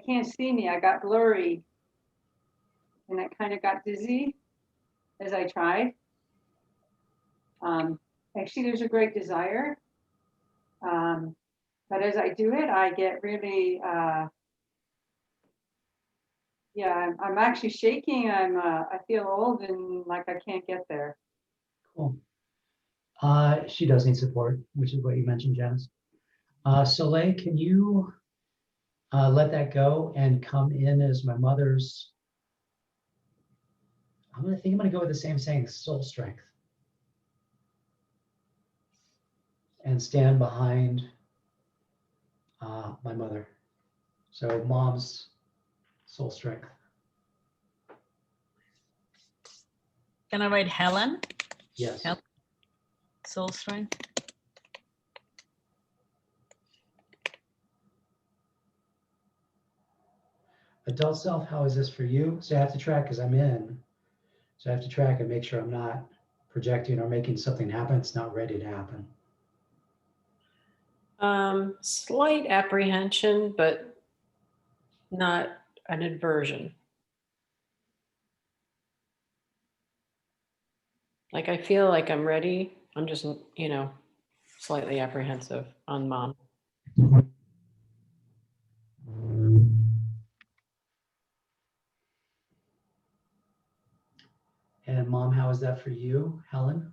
F: can't see me. I got blurry, and I kind of got dizzy as I tried. Actually, there's a great desire, but as I do it, I get really, yeah, I'm actually shaking. I feel old and like I can't get there.
A: Cool. She does need support, which is what you mentioned, Janice. Soleil, can you let that go and come in as my mother's? I'm gonna go with the same saying, soul strength, and stand behind my mother. So mom's soul strength.
C: Can I write Helen?
A: Yes.
C: Helen. Soul strength.
A: Adult self, how is this for you? So I have to track because I'm in. So I have to track and make sure I'm not projecting or making something happen. It's not ready to happen.
G: Slight apprehension, but not an aversion. Like I feel like I'm ready. I'm just, slightly apprehensive on mom.
A: And mom, how is that for you, Helen?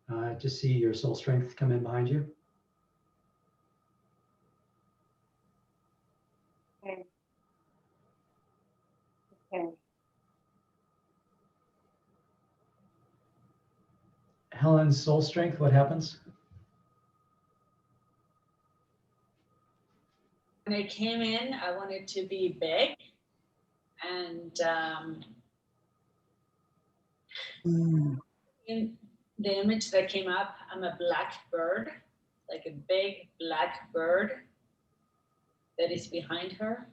A: To see your soul strength come in behind you.
F: Okay. Okay.
A: Helen's soul strength, what happens?
C: When I came in, I wanted to be big, and
E: Mm.
C: in the image that came up, I'm a black bird, like a big black bird that is behind her.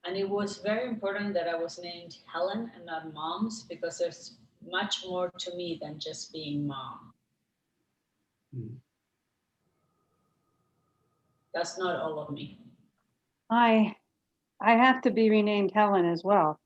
C: And it was very important that I was named Helen and not Moms, because there's much more to me than just being mom.
A: Mm.
C: That's not all of me.
F: I have to be renamed Helen as well.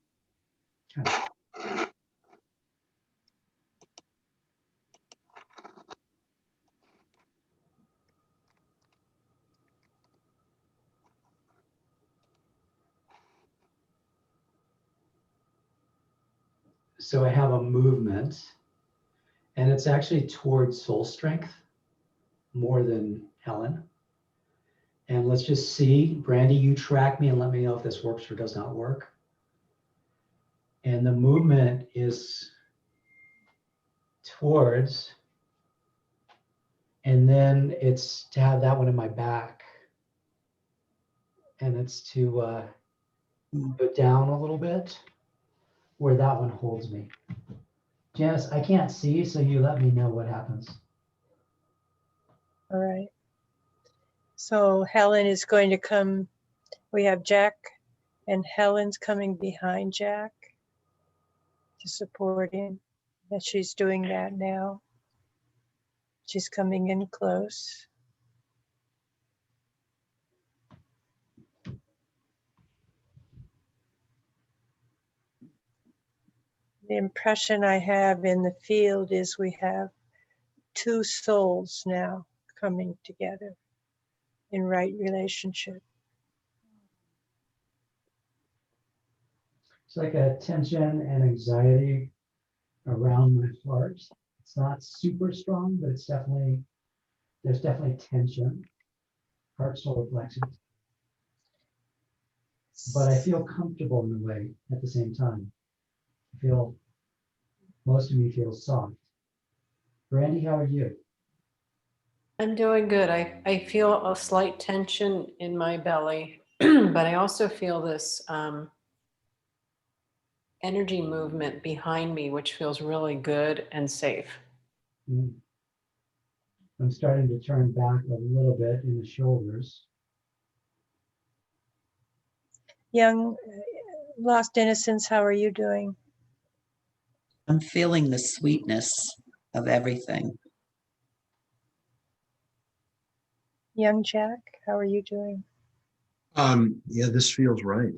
A: So I have a movement, and it's actually towards soul strength more than Helen. And let's just see, Brandy, you track me and let me know if this works or does not work. And the movement is towards, and then it's to have that one in my back. And it's to go down a little bit where that one holds me. Janice, I can't see, so you let me know what happens.
D: All right. So Helen is going to come. We have Jack and Helen's coming behind Jack to support him. And she's doing that now. She's coming in close. The impression I have in the field is we have two souls now coming together in right relationship.
A: It's like a tension and anxiety around my heart. It's not super strong, but it's definitely, there's definitely tension, heart, solar plexus. But I feel comfortable in a way at the same time. I feel, most of me feels soft. Brandy, how are you?
G: I'm doing good. I feel a slight tension in my belly, but I also feel this energy movement behind me, which feels really good and safe.
A: Mm. I'm starting to turn back a little bit in the shoulders.
D: Young, lost innocence, how are you doing?
E: I'm feeling the sweetness of everything.
D: Young Jack, how are you doing?
B: Yeah, this feels right.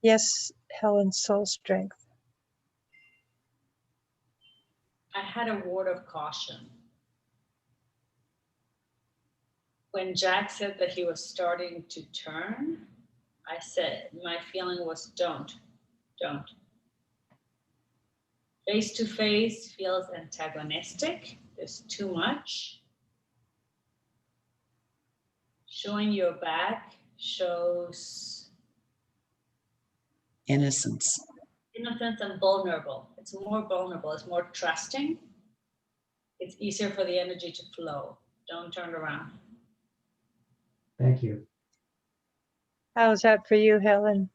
D: Yes, Helen's soul strength.
C: I had a word of caution. When Jack said that he was starting to turn, I said, my feeling was don't. Face to face feels antagonistic. There's too much. Showing your back shows
E: Innocence.
C: innocence and vulnerable. It's more vulnerable, it's more trusting. It's easier for the energy to flow. Don't turn around.
A: Thank you.
D: How's that for you, Helen?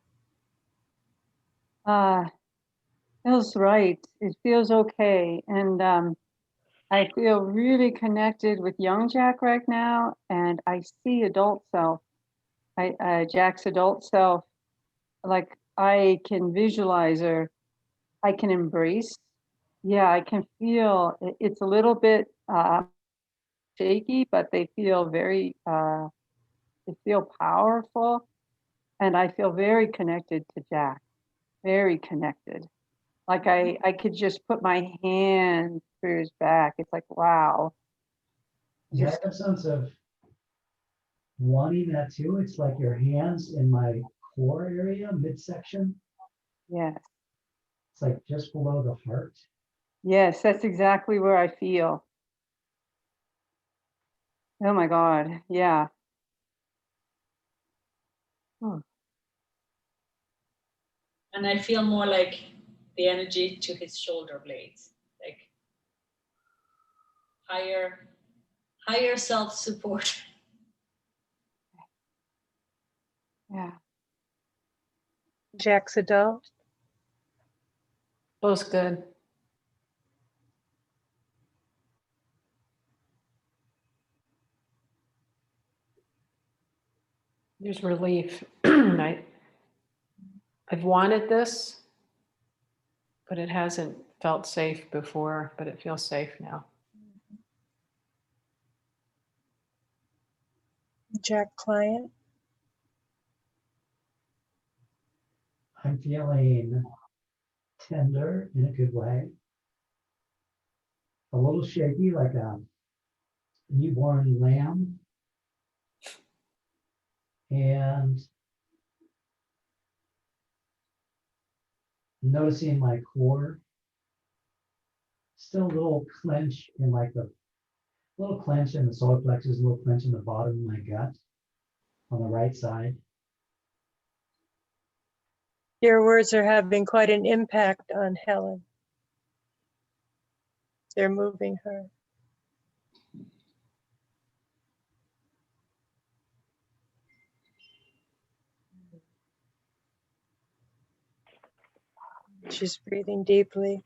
F: Feels right. It feels okay. And I feel really connected with young Jack right now. And I see adult self, Jack's adult self, like I can visualize her, I can embrace. Yeah, I can feel it's a little bit shaky, but they feel they feel powerful. And I feel very connected to Jack, very connected. Like I could just put my hand through his back. It's like, wow.
A: Yeah, I
F: Just,
A: have a sense of wanting that too. It's like your hands in my core area, midsection.
F: yes,
A: It's like just below the heart.
F: yes, that's exactly where I feel. Oh my God, yeah. Oh,
C: And I feel more like the energy to his shoulder blades, like higher self-support.
F: Yeah.
D: Jack's adult.
G: Both good. There's relief. I've wanted this, but it hasn't felt safe before, but it feels safe now.
D: Jack client.
A: I'm feeling tender in a good way. A little shaky, like a newborn lamb. And noticing my core. Still a little clench in like the little clench in the solar plexus, a little clench in the bottom of my gut on the right side.
D: Your words are having quite an impact on Helen. They're moving her. She's breathing deeply.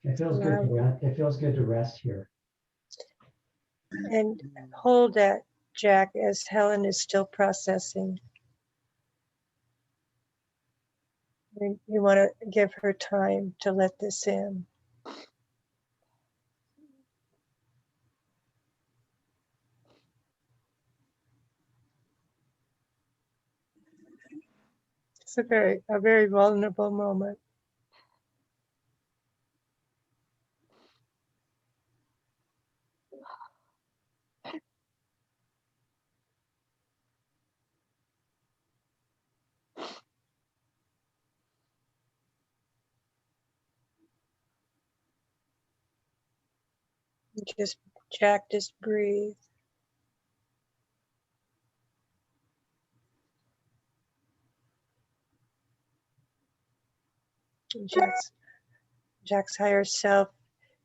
A: It feels good to rest. It feels good to rest here.
D: And hold that, Jack, as Helen is still processing. You want to give her time to let this in. It's a very vulnerable moment. Jack, just breathe. Jack's higher self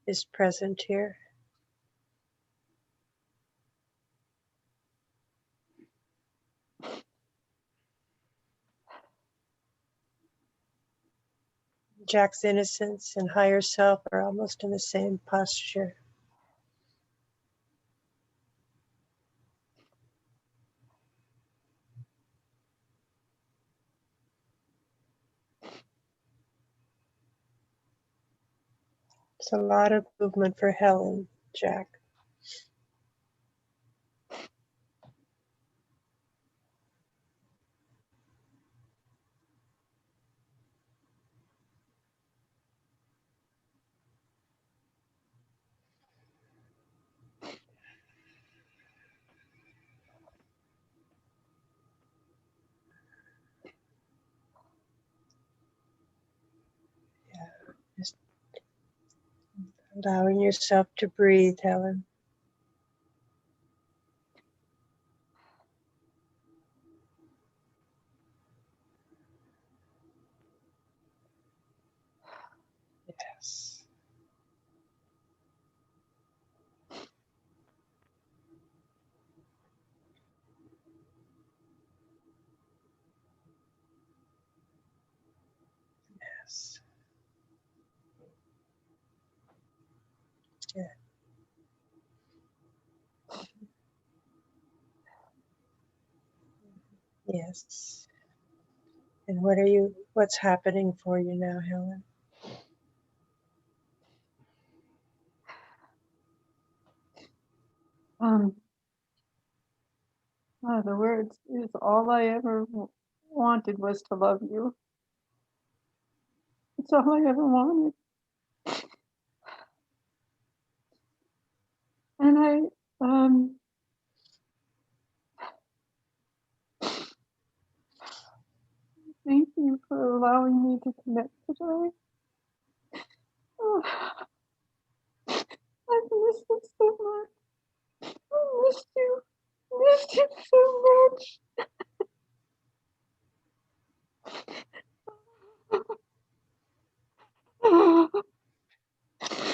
D: is present here. Jack's innocence and higher self are almost in the same posture. It's a lot of movement for Helen, Jack. Just allowing yourself to breathe, Helen. Yes. Yes. Yeah. Yes. And what's happening for you now, Helen?
F: The words is all I ever wanted was to love you. It's all I ever wanted. And thank you for allowing me to connect today. Oh, I've missed it so much. Oh.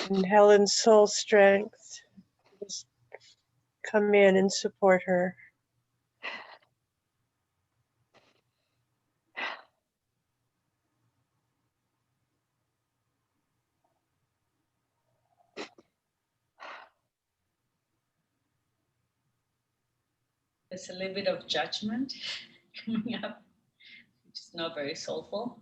D: And Helen's soul strength. Just come in and support her.
C: There's a little bit of judgment coming up, which is not very soulful.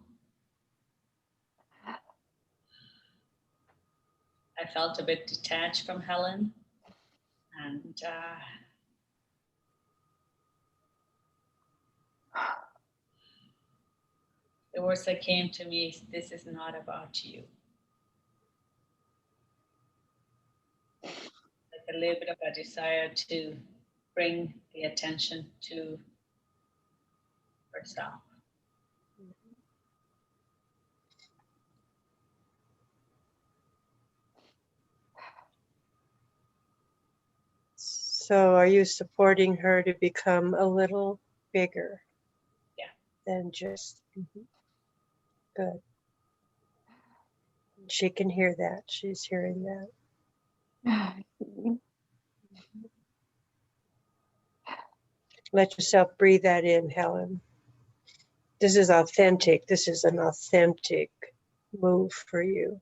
C: I felt a bit detached from Helen, and the words that came to me is, this is not about you. Like a little bit of a desire to bring the attention to herself.
D: So are you supporting her to become a little bigger?
C: Yeah.
D: Than just, good. She can hear that. She's hearing that. Let yourself breathe that in, Helen. This is authentic. This is an authentic move for you.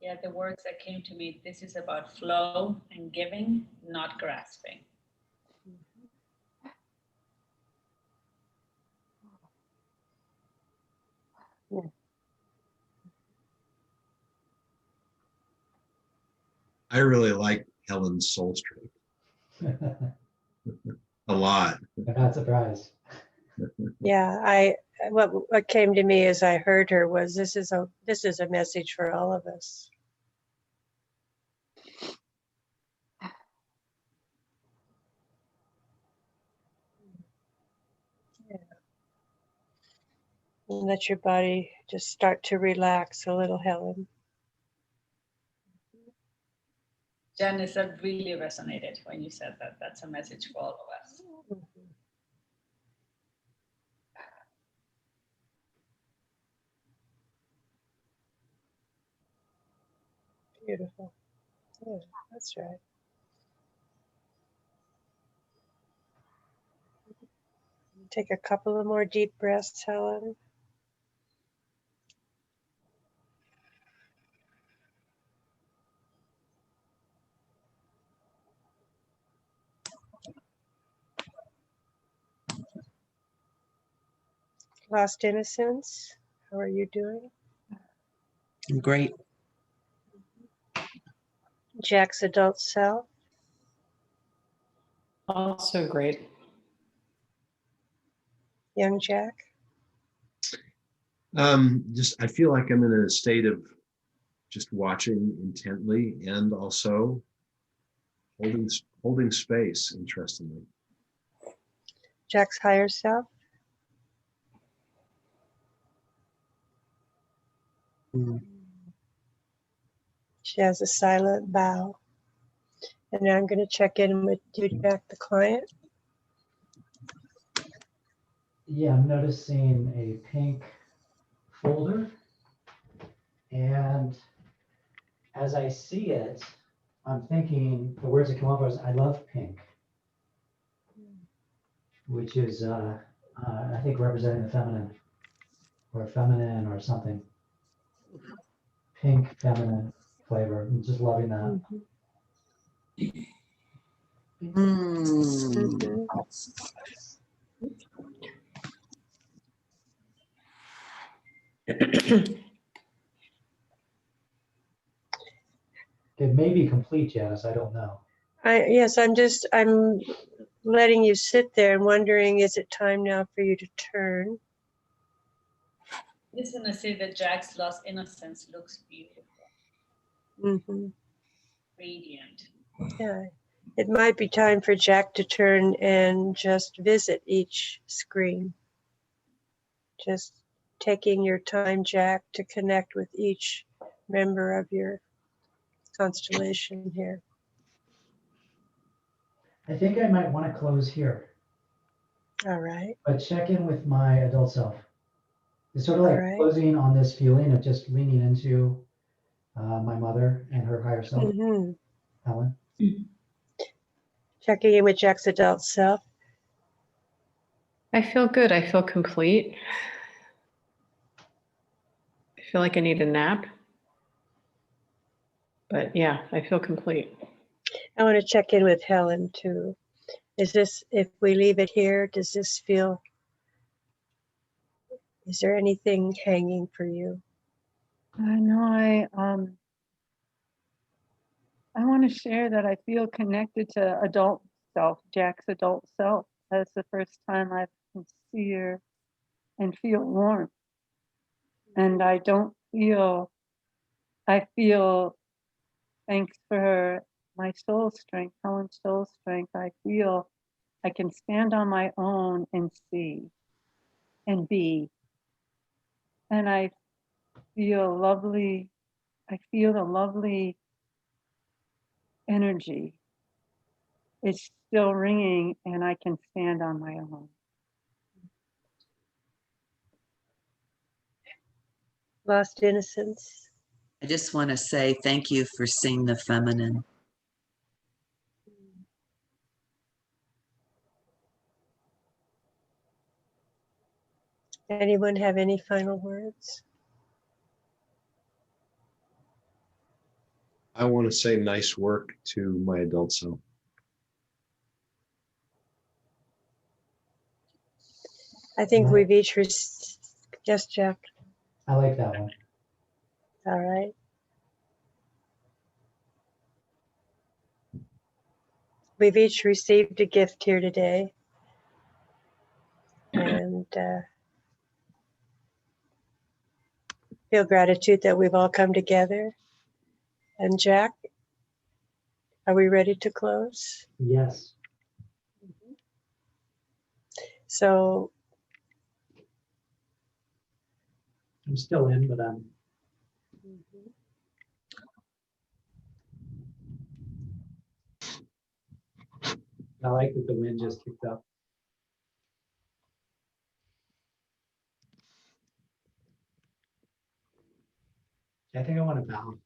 C: Yeah, the words that came to me, this is about flow and giving, not grasping.
B: I really like Helen's soul strength a lot.
A: I'm not surprised.
D: Yeah, what came to me as I heard her was this is a message for all of us. Yeah. And let your body just start to relax a little, Helen.
C: Janice, that really resonated when you said that. That's a message for all of us.
D: Beautiful. Yeah, that's right. Take a couple of more deep breaths, Helen. Lost innocence. How are you doing?
E: Great.
D: Jack's adult self.
G: Also great.
D: Young Jack.
B: Just I feel like I'm in a state of just watching intently and also holding space, interestingly.
D: Jack's higher self.
E: Mm.
D: She has a silent bow. And now I'm going to check in with you, Jack, the client.
A: Yeah, I'm noticing a pink folder. And as I see it, I'm thinking the words that come up is, I love pink, which is, I think, representing the feminine or something. Pink, feminine flavor. I'm just loving that.
E: Mm.
A: It may be complete, Janice. I don't know.
D: Yes, I'm letting you sit there and wondering, is it time now for you to turn?
C: I'm just going to say that Jack's lost innocence looks beautiful, radiant.
D: Yeah, it might be time for Jack to turn and just visit each screen. Just taking your time, Jack, to connect with each member of your constellation here.
A: I think I might want to close here,
D: All right.
A: but check in with my adult self. It's sort of like
D: Alright.
A: closing on this feeling of just leaning into my mother and her higher self,
D: Mhm.
A: Helen.
D: Checking in with Jack's adult self.
G: I feel good. I feel complete. I feel like I need a nap. But yeah, I feel complete.
D: I want to check in with Helen too. Is this, if we leave it here, does this feel, is there anything hanging for you?
F: I know I want to share that I feel connected to adult self, Jack's adult self. That's the first time I can see her and feel warm. And I feel, thanks for her, my soul strength, Helen's soul strength. I feel I can stand on my own and see and be. And I feel lovely. I feel the lovely energy. It's still ringing and I can stand on my own.
D: Lost innocence.
E: I just want to say thank you for seeing the feminine.
D: Anyone have any final words?
B: I want to say nice work to my adult self.
D: I think
A: Right.
D: we've each, yes, Jack.
A: I like that one.
D: All right. We've each received a gift here today. And feel gratitude that we've all come together. And Jack, are we ready to close?
A: Yes.
D: So
A: I'm still in, but I like that the wind just kicked up. I think I want to bow.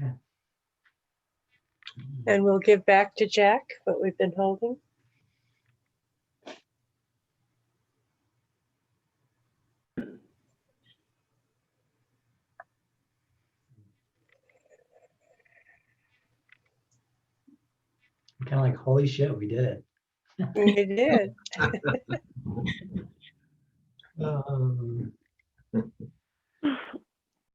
A: Okay.
D: and we'll give back to Jack what we've been holding.
A: Kind of like, holy shit, we did it.
D: We did.
A: Um,